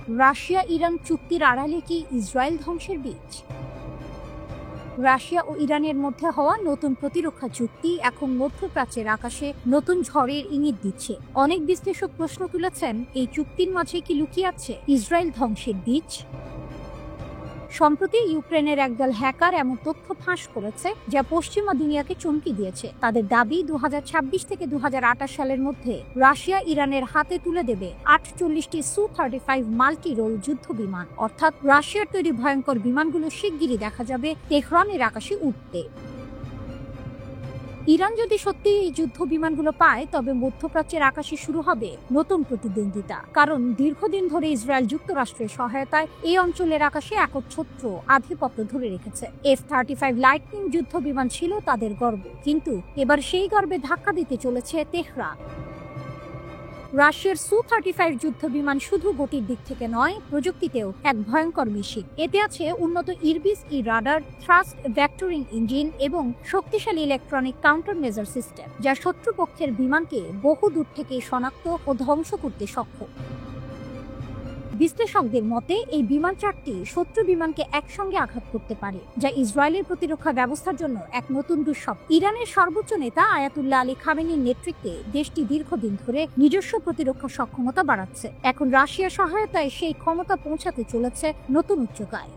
Russia Iran চুক্তির আড়ালে কি ইসরায়েল ধ্বংসের বীজ? রাশিয়া ও ইরানের মধ্যে হওয়া নতুন প্রতিরক্ষা চুক্তি এখন মধ্যপ্রাচ্যের আকাশে নতুন ঝড়ের ইঙ্গিত দিচ্ছে। অনেক বিশ্লেষক প্রশ্ন তুলেছেন, এই চুক্তির মাঝে কি লুকিয়ে আছে ইসরায়েল ধ্বংসের বীজ? সম্প্রতি ইউক্রেনের একদল হ্যাকার এমন তথ্য ফাঁস করেছে যা পশ্চিমা দুনিয়াকে চমকে দিয়েছে। তাদের দাবি 2026 থেকে 2028 সালের মধ্যে রাশিয়া ইরানের হাতে তুলে দেবে 48টি সু-35 মাল্টি রোল যুদ্ধ বিমান, অর্থাৎ রাশিয়ার তৈরি ভয়ঙ্কর বিমানগুলো শিগগিরই দেখা যাবে তেহরানের আকাশে উঠতে। ইরান যদি সত্যি এই যুদ্ধ বিমানগুলো পায়, তবে মধ্যপ্রাচ্যের আকাশে শুরু হবে নতুন প্রতিদ্বন্দ্বিতা। কারণ দীর্ঘদিন ধরে ইসরায়েল যুক্তরাষ্ট্রের সহায়তায় এই অঞ্চলের আকাশে একচ্ছত্র আধিপত্য ধরে রেখেছে। F-35 লাইটনিং যুদ্ধ বিমান ছিল তাদের গর্ব, কিন্তু এবার সেই গর্বে ধাক্কা দিতে চলেছে তেহরান। রাশিয়ার সু-35 যুদ্ধ বিমান শুধু গতির দিক থেকে নয়, প্রযুক্তিতেও এক ভয়ঙ্কর মিশিং। এতে আছে উন্নত Irbis-E radar, thrust vectoring engine এবং শক্তিশালী ইলেকট্রনিক কাউন্টার মেজার সিস্টেম, যা শত্রুপক্ষের বিমানকে বহু দূর থেকে শনাক্ত ও ধ্বংস করতে সক্ষম। বিশ্লেষকদের মতে এই বিমান চারটি শত্রু বিমানকে একসঙ্গে আঘাত করতে পারে, যা ইসরায়েলের প্রতিরক্ষা ব্যবস্থার জন্য এক নতুন দুঃস্বপ্ন। ইরানের সর্বোচ্চ নেতা আয়াতুল্লাহ আলী খামেনির নেতৃত্বে দেশটি দীর্ঘদিন ধরে নিজস্ব প্রতিরক্ষা সক্ষমতা বাড়াচ্ছে। এখন রাশিয়ার সহায়তায় সেই ক্ষমতা পৌঁছাতে চলেছে নতুন উচ্চতায়।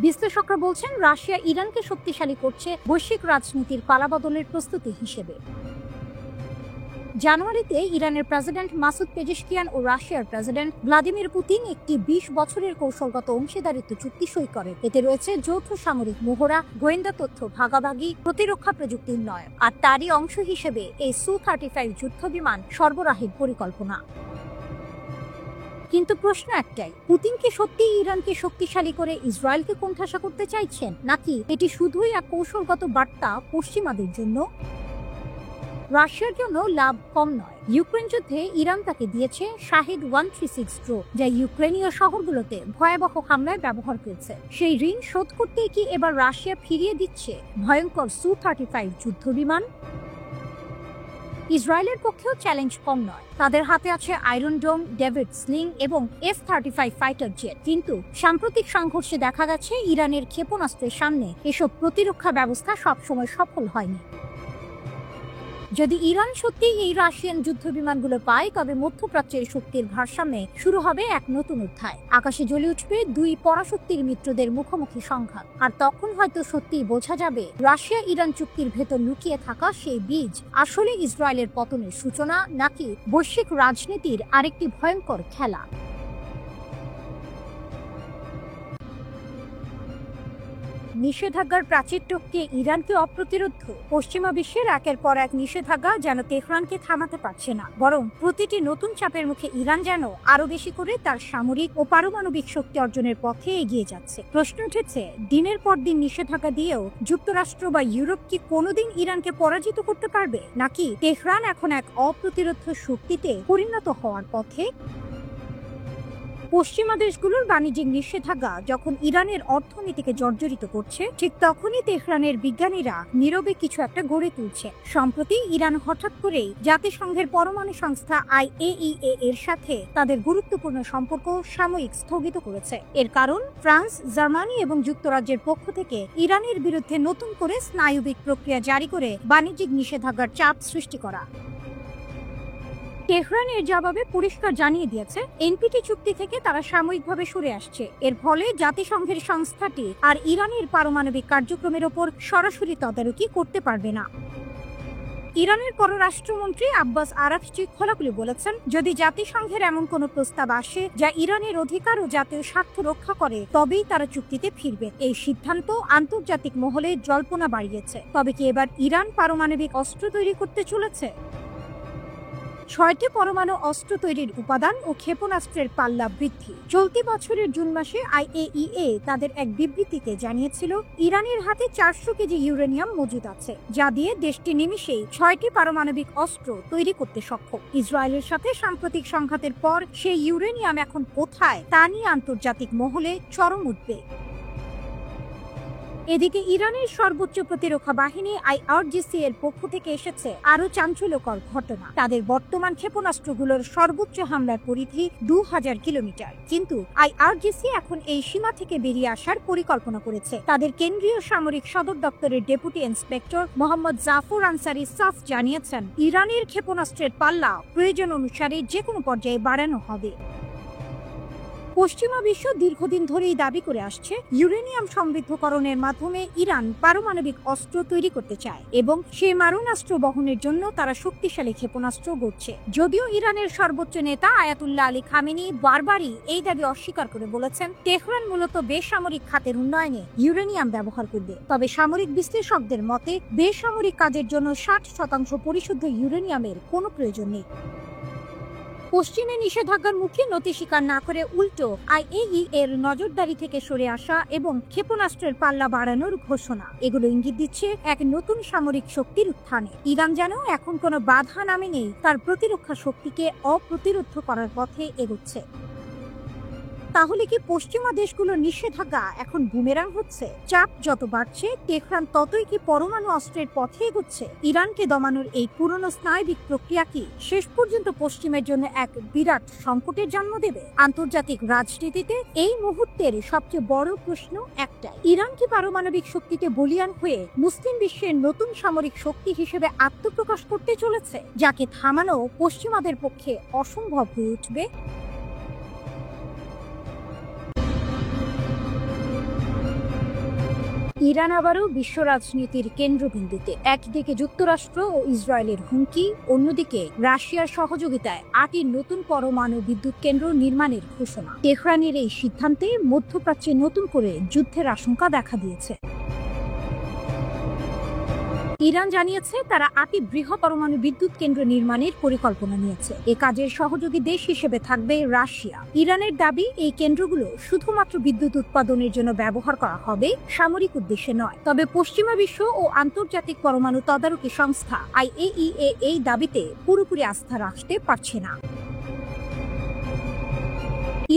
বিশ্লেষকরা বলছেন, রাশিয়া ইরানকে শক্তিশালী করছে বৈশ্বিক রাজনীতির পালাবদলের প্রস্তুতি হিসেবে। জানুয়ারিতে ইরানের প্রেসিডেন্ট মাসুদ পেজেশকিয়ান ও রাশিয়ার প্রেসিডেন্ট ভ্লাদিমির পুতিন একটি 20 বছরের কৌশলগত অংশীদারিত্ব চুক্তি সই করেন। এতে রয়েছে যৌথ সামরিক মহড়া, গোয়েন্দা তথ্য ভাগাভাগি, প্রতিরক্ষা প্রযুক্তি উন্নয়ন, আর তারই অংশ হিসেবে এই সু-35 যুদ্ধ বিমান সরবরাহের পরিকল্পনা। কিন্তু প্রশ্ন একটাই, পুতিন কি সত্যি ইরানকে শক্তিশালী করে ইসরায়েলকে কোণঠাসা করতে চাইছেন, নাকি এটি শুধুই এক কৌশলগত বার্তা পশ্চিমাদের জন্য? রাশিয়ার জন্য লাভ কম নয়। ইউক্রেন যুদ্ধে ইরান তাকে দিয়েছে শাহেদ 136 ড্রোন, যা ইউক্রেনীয় শহরগুলোতে ভয়াবহ হামলায় ব্যবহার করেছে। সেই ঋণ শোধ করতেই কি এবার রাশিয়া ফিরিয়ে দিচ্ছে ভয়ঙ্কর সু-35 যুদ্ধ বিমান? ইসরায়েলের পক্ষেও চ্যালেঞ্জ কম নয়। তাদের হাতে আছে আয়রন ডোম, ডেভিড স্লিং এবং F-35 ফাইটার জেট। কিন্তু সাম্প্রতিক সংঘর্ষে দেখা গেছে ইরানের ক্ষেপণাস্ত্রের সামনে এসব প্রতিরক্ষা ব্যবস্থা সবসময় সফল হয়নি। যদি ইরান সত্যি এই রাশিয়ান যুদ্ধ বিমানগুলো পায়, তবে মধ্যপ্রাচ্যের শক্তির ভারসাম্যে শুরু হবে এক নতুন অধ্যায়। আকাশে জ্বলে উঠবে দুই পরাশক্তির মিত্রদের মুখোমুখি সংঘাত। আর তখন হয়তো সত্যিই বোঝা যাবে, রাশিয়া ইরান চুক্তির ভেতর লুকিয়ে থাকা সেই বীজ আসলে ইসরায়েলের পতনের সূচনা, নাকি বৈশ্বিক রাজনীতির আরেকটি ভয়ঙ্কর খেলা। নিষেধাজ্ঞার প্রাচীর টপকে ইরানকে অপ্রতিরোধ। পশ্চিমা বিশ্বের একের পর এক নিষেধাজ্ঞা যেন তেহরানকে থামাতে পারছে না, বরং প্রতিটি নতুন চাপের মুখে ইরান যেন আরো বেশি করে তার সামরিক ও পারমাণবিক শক্তি অর্জনের পথে এগিয়ে যাচ্ছে। প্রশ্ন উঠেছে, দিনের পর দিন নিষেধাজ্ঞা দিয়েও যুক্তরাষ্ট্র বা ইউরোপ কি কোনোদিন ইরানকে পরাজিত করতে পারবে, নাকি তেহরান এখন এক অপ্রতিরোধ শক্তিতে পরিণত হওয়ার পথে? পশ্চিমা দেশগুলোর বাণিজ্যিক নিষেধাজ্ঞা যখন ইরানের অর্থনীতিকে জর্জরিত করছে, ঠিক তখনই তেহরানের বিজ্ঞানীরা নীরবে কিছু একটা গড়ে তুলছে। সম্প্রতি ইরান হঠাৎ করেই জাতিসংঘের পরমাণু সংস্থা IAEA এর সাথে তাদের গুরুত্বপূর্ণ সম্পর্ক সাময়িক স্থগিত করেছে। এর কারণ, ফ্রান্স, জার্মানি এবং যুক্তরাজ্যের পক্ষ থেকে ইরানের বিরুদ্ধে নতুন করে স্নায়বিক প্রক্রিয়া জারি করে বাণিজ্যিক নিষেধাজ্ঞার চাপ সৃষ্টি করা। তেহরান এর জবাবে পরিষ্কার জানিয়ে দিয়েছে, NPT চুক্তি থেকে তারা সাময়িকভাবে সরে আসছে। এর ফলে জাতিসংঘের সংস্থাটি আর ইরানের পারমাণবিক কার্যক্রমের ওপর সরাসরি তদারকি করতে পারবে না। ইরানের পররাষ্ট্রমন্ত্রী আব্বাস আরাকচি খোলাখুলি বলেছেন, যদি জাতিসংঘের এমন কোনো প্রস্তাব আসে যা ইরানের অধিকার ও জাতীয় স্বার্থ রক্ষা করে, তবেই তারা চুক্তিতে ফিরবে। এই সিদ্ধান্ত আন্তর্জাতিক মহলে জল্পনা বাড়িয়েছে। তবে কি এবার ইরান পারমাণবিক অস্ত্র তৈরি করতে চলেছে? 6টি পরমাণু অস্ত্র তৈরির উপাদান ও ক্ষেপণাস্ত্রের পাল্লা বৃদ্ধি। চলতি বছরের জুন মাসে IAEA তাদের এক বিবৃতিতে জানিয়েছিল, ইরানের হাতে 400 কেজি ইউরেনিয়াম মজুদ আছে, যা দিয়ে দেশটি নিমিষেই 6টি পারমাণবিক অস্ত্র তৈরি করতে সক্ষম। ইসরায়েলের সাথে সাম্প্রতিক সংঘাতের পর সেই ইউরেনিয়াম এখন কোথায়, তা নিয়ে আন্তর্জাতিক মহলে চরম উদ্বেগ। এদিকে ইরানের সর্বোচ্চ প্রতিরক্ষা বাহিনী IRGC এর পক্ষ থেকে এসেছে আরো চাঞ্চল্যকর ঘটনা। তাদের বর্তমান ক্ষেপণাস্ত্রগুলোর সর্বোচ্চ হামলার পরিধি 2000 কিলোমিটার, কিন্তু IRGC এখন এই সীমা থেকে বেরিয়ে আসার পরিকল্পনা করেছে। তাদের কেন্দ্রীয় সামরিক সদর দপ্তরের ডেপুটি ইন্সপেক্টর মোহাম্মদ জাফর আনসারি সাফ জানিয়েছেন, ইরানের ক্ষেপণাস্ত্রের পাল্লা প্রয়োজন অনুসারে যে কোনো পর্যায়ে বাড়ানো হবে। পশ্চিমা বিশ্ব দীর্ঘদিন ধরেই দাবি করে আসছে, ইউরেনিয়াম সমৃদ্ধকরণের মাধ্যমে ইরান পারমাণবিক অস্ত্র তৈরি করতে চায় এবং সেই মারণাস্ত্র বহনের জন্য তারা শক্তিশালী ক্ষেপণাস্ত্র গড়ছে। যদিও ইরানের সর্বোচ্চ নেতা আয়াতুল্লাহ আলী খামেনি বারবারই এই দাবি অস্বীকার করে বলেছেন, তেহরান মূলত বেসামরিক খাতের উন্নয়নে ইউরেনিয়াম ব্যবহার করবে। তবে সামরিক বিশ্লেষকদের মতে বেসামরিক কাজের জন্য 60% পরিশুদ্ধ ইউরেনিয়ামের কোনো প্রয়োজন নেই। পশ্চিমে নিষেধাজ্ঞার মুখে নতি স্বীকার না করে উল্টো IAEA এর নজরদারি থেকে সরে আসা এবং ক্ষেপণাস্ত্রের পাল্লা বাড়ানোর ঘোষণা, এগুলো ইঙ্গিত দিচ্ছে এক নতুন সামরিক শক্তির উত্থানে। ইরান যেন এখন কোনো বাধা নামে নেই, তার প্রতিরক্ষা শক্তিকে অপ্রতিরোধ করার পথে এগোচ্ছে। তাহলে কি পশ্চিমা দেশগুলোর নিষেধাজ্ঞা এখন বুমেরাং হচ্ছে? চাপ যত বাড়ছে, তেহরান ততই কি পরমাণু অস্ত্রের পথে এগোচ্ছে? ইরানকে দমানোর এই পুরনো স্নায়বিক প্রক্রিয়া কি শেষ পর্যন্ত পশ্চিমের জন্য এক বিরাট সংকটের জন্ম দেবে? আন্তর্জাতিক রাজনীতিতে এই মুহূর্তের সবচেয়ে বড় প্রশ্ন একটাই, ইরান কি পারমাণবিক শক্তিতে বলিয়ান হয়ে মুসলিম বিশ্বের নতুন সামরিক শক্তি হিসেবে আত্মপ্রকাশ করতে চলেছে, যাকে থামানো পশ্চিমাদের পক্ষে অসম্ভব হয়ে উঠবে? ইরান আবারও বিশ্ব রাজনীতির কেন্দ্রবিন্দুতে। একদিকে যুক্তরাষ্ট্র ও ইসরায়েলের হুমকি, অন্যদিকে রাশিয়ার সহযোগিতায় 8টি নতুন পরমাণু বিদ্যুৎ কেন্দ্র নির্মাণের ঘোষণা। তেহরানের এই সিদ্ধান্তে মধ্যপ্রাচ্যে নতুন করে যুদ্ধের আশঙ্কা দেখা দিয়েছে। ইরান জানিয়েছে তারা 8টি বৃহৎ পরমাণু বিদ্যুৎ কেন্দ্র নির্মাণের পরিকল্পনা নিয়েছে। এ কাজের সহযোগী দেশ হিসেবে থাকবে রাশিয়া। ইরানের দাবি, এই কেন্দ্রগুলো শুধুমাত্র বিদ্যুৎ উৎপাদনের জন্য ব্যবহার করা হবে, সামরিক উদ্দেশ্যে নয়। তবে পশ্চিমা বিশ্ব ও আন্তর্জাতিক পরমাণু তদারকি সংস্থা IAEA এই দাবিতে পুরোপুরি আস্থা রাখতে পারছে না।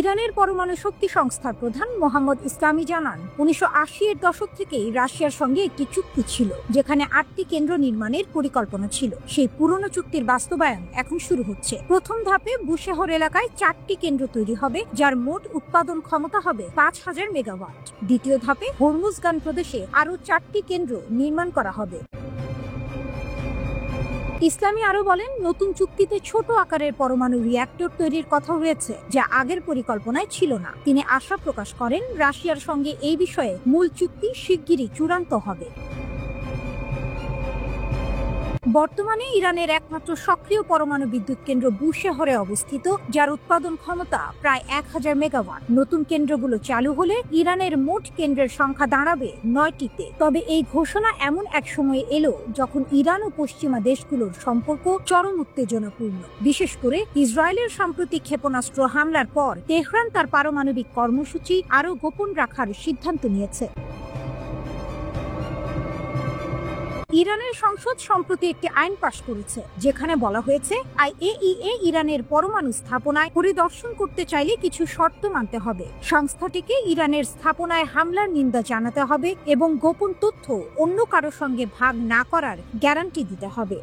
ইরানের পরমাণু শক্তি সংস্থার প্রধান মোহাম্মদ ইসলামি জানান, 1980-এর দশক থেকেই রাশিয়ার সঙ্গে একটি চুক্তি ছিল, যেখানে 8টি কেন্দ্র নির্মাণের পরিকল্পনা ছিল। সেই পুরনো চুক্তির বাস্তবায়ন এখন শুরু হচ্ছে। প্রথম ধাপে বুশেহর এলাকায় 4টি কেন্দ্র তৈরি হবে, যার মোট উৎপাদন ক্ষমতা হবে 5000 মেগাওয়াট। দ্বিতীয় ধাপে হরমুজগান প্রদেশে আরও 4টি কেন্দ্র নির্মাণ করা হবে। ইসলামী আরো বলেন, নতুন চুক্তিতে ছোট আকারের পরমাণু রিঅ্যাক্টর তৈরির কথা রয়েছে, যা আগের পরিকল্পনায় ছিল না। তিনি আশা প্রকাশ করেন, রাশিয়ার সঙ্গে এই বিষয়ে মূল চুক্তি শিগগিরই চূড়ান্ত হবে। বর্তমানে ইরানের একমাত্র সক্রিয় পরমাণু বিদ্যুৎ কেন্দ্র বুশেহরে অবস্থিত, যার উৎপাদন ক্ষমতা প্রায় 1000 মেগাওয়াট। নতুন কেন্দ্রগুলো চালু হলে ইরানের মোট কেন্দ্রের সংখ্যা দাঁড়াবে 9টিতে। তবে এই ঘোষণা এমন এক সময়ে এলো যখন ইরান ও পশ্চিমা দেশগুলোর সম্পর্ক চরম উত্তেজনাপূর্ণ। বিশেষ করে ইসরায়েলের সাম্প্রতিক ক্ষেপণাস্ত্র হামলার পর তেহরান তার পারমাণবিক কর্মসূচি আরও গোপন রাখার সিদ্ধান্ত নিয়েছে। ইরানের সংসদ সম্প্রতি একটি আইন পাশ করেছে, যেখানে বলা হয়েছে IAEA ইরানের পরমাণু স্থাপনায় পরিদর্শন করতে চাইলে কিছু শর্ত মানতে হবে। সংস্থাটিকে ইরানের স্থাপনায় হামলার নিন্দা জানাতে হবে এবং গোপন তথ্য অন্য কারো সঙ্গে ভাগ না করার গ্যারান্টি দিতে হবে।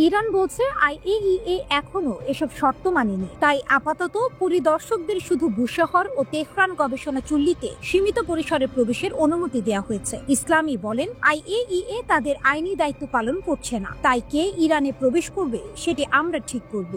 ইরান বলছে IAEA এখনো এসব শর্ত মানেনি, তাই আপাতত পরিদর্শকদের শুধু বুশেহর ও তেহরান গবেষণা চুল্লিতে সীমিত পরিসরে প্রবেশের অনুমতি দেওয়া হয়েছে। ইসলামী বলেন, IAEA তাদের আইনি দায়িত্ব পালন করছে না, তাই কে ইরানে প্রবেশ করবে সেটি আমরা ঠিক করব।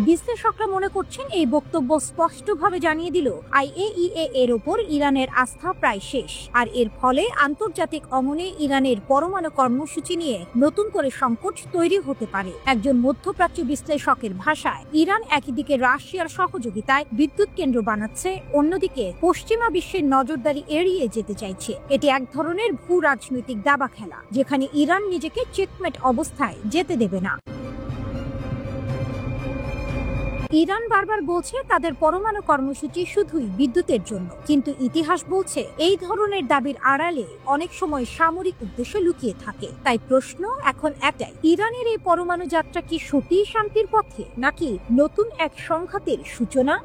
বিশ্লেষকরা মনে করছেন, এই বক্তব্য স্পষ্টভাবে জানিয়ে দিল IAEA এর ওপর ইরানের আস্থা প্রায় শেষ, আর এর ফলে আন্তর্জাতিক অঙ্গনে ইরানের পরমাণু কর্মসূচি নিয়ে নতুন করে সংকট তৈরি হতে পারে। একজন মধ্যপ্রাচ্য বিশ্লেষকের ভাষায়, ইরান একদিকে রাশিয়ার সহযোগিতায় বিদ্যুৎ কেন্দ্র বানাচ্ছে, অন্যদিকে পশ্চিমা বিশ্বের নজরদারি এড়িয়ে যেতে চাইছে। এটি এক ধরনের ভূ রাজনৈতিক দাবা খেলা, যেখানে ইরান নিজেকে চেকমেট অবস্থায় যেতে দেবে না। ইরান বারবার বলছে তাদের পরমাণু কর্মসূচি শুধুই বিদ্যুতের জন্য, কিন্তু ইতিহাস বলছে এই ধরনের দাবির আড়ালে অনেক সময় সামরিক উদ্দেশ্য লুকিয়ে থাকে। তাই প্রশ্ন এখন একটাই, ইরানের এই পরমাণু যাত্রা কি সত্যিই শান্তির পথে, নাকি নতুন এক সংঘাতের সূচনা?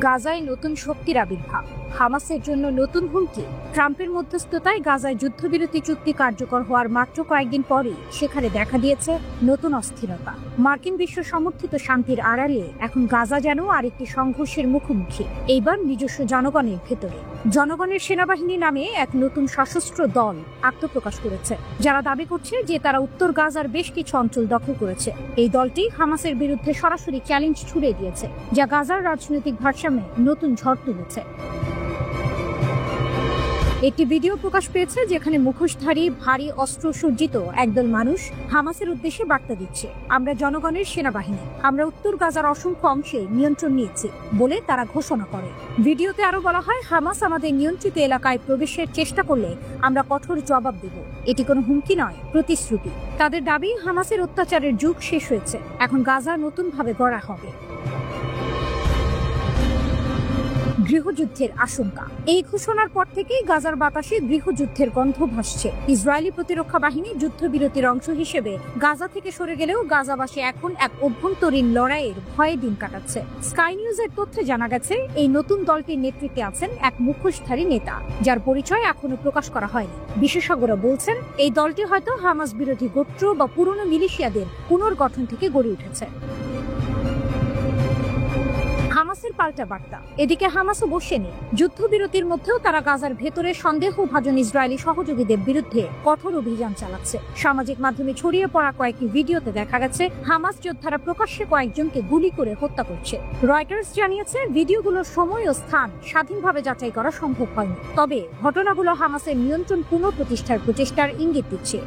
গাজায় নতুন শক্তির আবির্ভাব, হামাসের জন্য নতুন হুমকি। ট্রাম্পের মধ্যস্থতায় গাজায় যুদ্ধবিরতি চুক্তি কার্যকর হওয়ার মাত্র কয়েকদিন পরেই সেখানে দেখা দিয়েছে নতুন অস্থিরতা। মার্কিন বিশ্ব সমর্থিত শান্তির আড়ালে এখন গাজা যেন আরেকটি সংঘর্ষের মুখোমুখি, এইবার নিজস্ব জনগণের ভেতরে। জনগণের সেনাবাহিনী নামে এক নতুন সশস্ত্র দল আত্মপ্রকাশ করেছে, যারা দাবি করছে যে তারা উত্তর গাজার বেশ কিছু অঞ্চল দখল করেছে। এই দলটি হামাসের বিরুদ্ধে সরাসরি চ্যালেঞ্জ ছুড়ে দিয়েছে, যা গাজার রাজনৈতিক ভারসাম্যে নতুন ঝড় তুলেছে। একটি ভিডিও প্রকাশ পেয়েছে যেখানে মুখোশধারী ভারী অস্ত্র সজ্জিত একদল মানুষ হামাসের উদ্দেশ্যে বার্তা দিচ্ছে, আমরা জনগণের সেনাবাহিনী, আমরা উত্তর গাজার অসংখ্য অংশে নিয়ন্ত্রণ নিয়েছি বলে তারা ঘোষণা করে। ভিডিওতে আরো বলা হয়, হামাস আমাদের নিয়ন্ত্রিত এলাকায় প্রবেশের চেষ্টা করলে আমরা কঠোর জবাব দেব। এটি কোনো হুমকি নয়, প্রতিশ্রুতি। তাদের দাবি, হামাসের অত্যাচারের যুগ শেষ হয়েছে, এখন গাজা নতুনভাবে গড়া হবে। গৃহযুদ্ধের আশঙ্কা। এই ঘোষণার পর থেকেই গাজার বাতাসে গৃহযুদ্ধের গন্ধ ভাসছে। ইসরায়েলি প্রতিরক্ষা বাহিনী যুদ্ধবিরতির অংশ হিসেবে গাজা থেকে সরে গেলেও গাজাবাসী এখন এক অভ্যন্তরীণ লড়াইয়ের ভয়ে দিন কাটাচ্ছে। স্কাই নিউজের তথ্যে জানা গেছে, এই নতুন দলটির নেতৃত্বে আছেন এক মুখোশধারী নেতা, যার পরিচয় এখনো প্রকাশ করা হয়নি। বিশেষজ্ঞরা বলছেন, এই দলটি হয়তো হামাস বিরোধী গোত্র বা পুরনো মিলিশিয়াদের পুনর্গঠন থেকে গড়ে উঠেছে। হামাসের পাল্টা বার্তা। এদিকে হামাসও বসেনি। যুদ্ধবিরতির মধ্যেও তারা গাজার ভেতরে সন্দেহভাজন ইসরায়েলি সহযোগীদের বিরুদ্ধে কঠোর অভিযান চালাচ্ছে। সামাজিক মাধ্যমে ছড়িয়ে পড়া কয়েকটি ভিডিওতে দেখা গেছে হামাস যোদ্ধারা প্রকাশ্যে কয়েকজনকে গুলি করে হত্যা করছে। রয়টার্স জানিয়েছে, ভিডিওগুলোর সময় ও স্থান স্বাধীনভাবে যাচাই করা সম্ভব হয়নি, তবে ঘটনাগুলো হামাসের নিয়ন্ত্রণ পুনঃপ্রতিষ্ঠার প্রচেষ্টার ইঙ্গিত দিচ্ছে।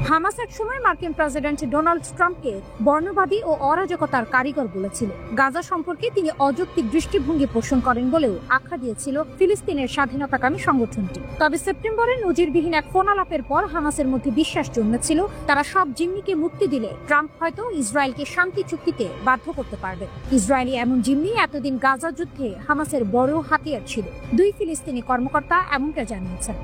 হামাস এক সময় মার্কিন প্রেসিডেন্ট ডোনাল্ড ট্রাম্পকে বর্ণবাদী ও অরাজকতার কারিগর বলেছিল। গাজা সম্পর্কে তিনি অযৌক্তিক দৃষ্টিভঙ্গি পোষণ করেন বলেও আখ্যা দিয়েছিল ফিলিস্তিনের স্বাধীনতাকামী সংগঠনটি। তবে সেপ্টেম্বরে নজিরবিহীন এক ফোন আলাপের পর হামাসের মধ্যে বিশ্বাস জন্মেছিল, তারা সব জিম্মিকে মুক্তি দিলে ট্রাম্প হয়তো ইসরায়েলকে শান্তি চুক্তিতে বাধ্য করতে পারবে। ইসরায়েলি এমন জিম্মি এতদিন গাজা যুদ্ধে হামাসের বড় হাতিয়ার ছিল, দুই ফিলিস্তিনি কর্মকর্তা এমনটা জানিয়েছেন।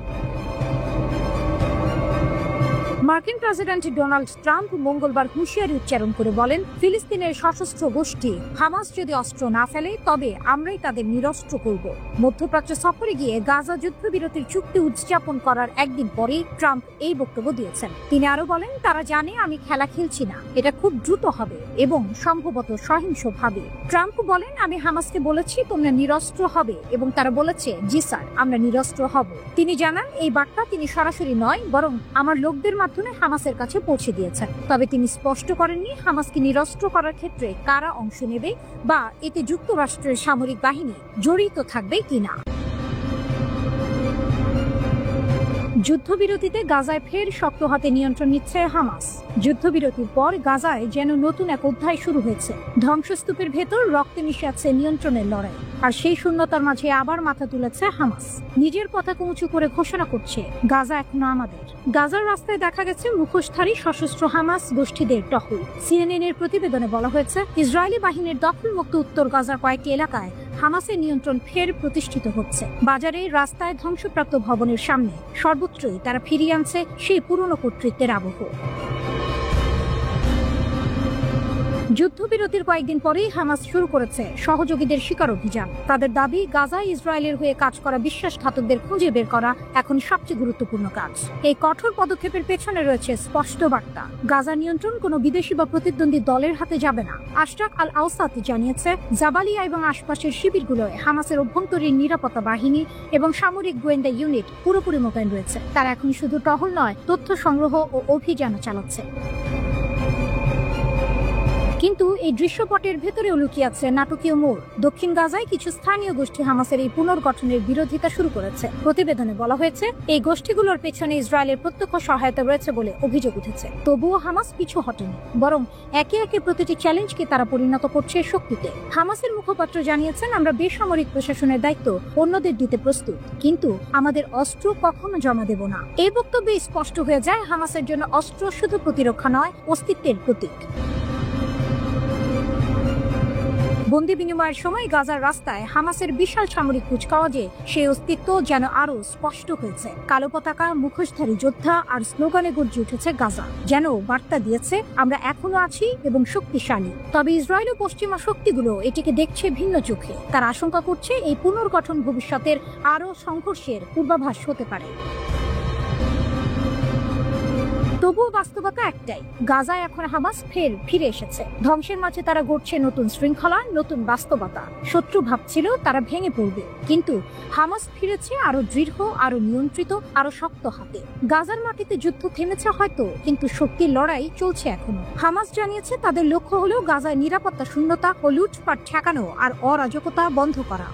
মার্কিন প্রেসিডেন্ট ডোনাল্ড ট্রাম্প মঙ্গলবার হুঁশিয়ারি উচ্চারণ করে বলেন, ফিলিস্তিনের সশস্ত্র গোষ্ঠী হামাস যদি অস্ত্র না ফেলে তবে আমরাই তাদের নিরস্ত্র করব। মধ্যপ্রাচ্য সফরে গিয়ে গাজা যুদ্ধবিরতির চুক্তি উদযাপন করার একদিন পরেই ট্রাম্প এই বক্তব্য দিয়েছেন। তিনি আরো বলেন, তারা জানে আমি খেলা খেলছি না, এটা খুব দ্রুত হবে এবং সম্ভবত সহিংসভাবে। ট্রাম্প বলেন, আমি হামাসকে বলেছি তোমরা নিরস্ত্র হবে এবং তারা বলেছে জি স্যার, আমরা নিরস্ত্র হব। তিনি জানান, এই বার্তা তিনি সরাসরি নয় বরং আমার লোকদের মাধ্যমে হামাসের কাছে পৌঁছে দিয়েছেন। তবে তিনি স্পষ্ট করেননি হামাসকে নিরস্ত্র করার ক্ষেত্রে কারা অংশ নেবে বা এতে যুক্তরাষ্ট্রের সামরিক বাহিনী জড়িত থাকবে কিনা। যুদ্ধবিরতিতে গাজায় ফের শক্ত হাতে নিয়ন্ত্রণ নিচ্ছে হামাস। যুদ্ধবিরতির পর গাজায় যেন নতুন এক অধ্যায় শুরু হয়েছে। ধ্বংসস্তূপের ভেতর রক্তে মিশে আছে নিয়ন্ত্রণের লড়াই, আর সেই শূন্যতার মাঝে আবার মাথা তুলেছে হামাস। নিজের পতাকা উঁচু করে ঘোষণা করছে, গাজা এখনো আমাদের। গাজার রাস্তায় দেখা গেছে মুখোশধারী সশস্ত্র হামাস গোষ্ঠীদের টহল। সিএনএন এর প্রতিবেদনে বলা হয়েছে, ইসরায়েলি বাহিনীর দখলমুক্ত উত্তর গাজার কয়েকটি এলাকায় হামাসের নিয়ন্ত্রণ ফের প্রতিষ্ঠিত হচ্ছে। বাজারে, রাস্তায়, ধ্বংসপ্রাপ্ত ভবনের সামনে সর্বত্রই তারা ফিরিয়ে আনছে সেই পুরনো কর্তৃত্বের আবহ। যুদ্ধবিরতির কয়েকদিন পরেই হামাস শুরু করেছে সহযোগীদের শিকার অভিযান। তাদের দাবি, গাজায় ইসরায়েলের হয়ে কাজ করা বিশ্বাসঘাতকদের খুঁজে বের করা এখন সবচেয়ে গুরুত্বপূর্ণ কাজ। এই কঠোর পদক্ষেপের পেছনে রয়েছে স্পষ্ট বার্তা, গাজা নিয়ন্ত্রণ কোনো বিদেশি বা প্রতিদ্বন্দ্বী দলের হাতে যাবে না। আশরাক আল আওসাত জানিয়েছে, জাবালিয়া এবং আশপাশের শিবিরগুলোয় হামাসের অভ্যন্তরীণ নিরাপত্তা বাহিনী এবং সামরিক গোয়েন্দা ইউনিট পুরোপুরি মোতায়েন রয়েছে। তারা এখন শুধু টহল নয়, তথ্য সংগ্রহ ও অভিযানও চালাচ্ছে। কিন্তু এই দৃশ্যপটের ভেতরেও লুকিয়ে আছে নাটকীয় মোড়। দক্ষিণ গাজায় কিছু স্থানীয় গোষ্ঠী হামাসের এই পুনর্গঠনের বিরোধিতা শুরু করেছে। প্রতিবেদনে বলা হয়েছে, এই গোষ্ঠীগুলোর পেছনে ইসরায়েলের প্রত্যক্ষ সহায়তা রয়েছে বলে অভিযোগ উঠেছে। তবুও হামাস পিছু হটেনি, বরং একে একে প্রতিটি চ্যালেঞ্জকে তারা পরিণত করছে শক্তিতে। হামাসের মুখপাত্র জানিয়েছেন, আমরা বেসামরিক প্রশাসনের দায়িত্ব অন্যদের দিতে প্রস্তুত, কিন্তু আমাদের অস্ত্র কখনো জমা দেব না। এই বক্তব্যে স্পষ্ট হয়ে যায়, হামাসের জন্য অস্ত্র শুধু প্রতিরক্ষা নয়, অস্তিত্বের প্রতীক। বন্দি বিনিময়ের সময় গাজার রাস্তায় হামাসের বিশাল সামরিক কুচকাওয়াজে সেই অস্তিত্ব যেন আরো স্পষ্ট হয়েছে। কালো পতাকা, মুখোশধারী যোদ্ধা আর স্লোগানে গর্জে উঠেছে গাজা, যেন বার্তা দিয়েছে আমরা এখনো আছি এবং শক্তিশালী। তবে ইসরায়েল ও পশ্চিমা শক্তিগুলো এটিকে দেখছে ভিন্ন চোখে। তারা আশঙ্কা করছে এই পুনর্গঠন ভবিষ্যতের আরো সংঘর্ষের পূর্বাভাস হতে পারে। তবুও বাস্তবতা একটাই, গাজায় এখন হামাস ফিরে এসেছে। ধ্বংসের মাঝে তারা গড়ছে নতুন শৃঙ্খলা, নতুন বাস্তবতা। শত্রু ভাবছিল তারা ভেঙে পড়বে, কিন্তু হামাস ফিরেছে আরো দৃঢ়, আরো নিয়ন্ত্রিত, আরো শক্ত হাতে। গাজার মাটিতে যুদ্ধ থেমেছে হয়তো, কিন্তু শক্তির লড়াই চলছে এখনো। হামাস জানিয়েছে তাদের লক্ষ্য হলো গাজায় নিরাপত্তা শূন্যতা ও লুটপাট ঠেকানো আর অরাজকতা বন্ধ করা।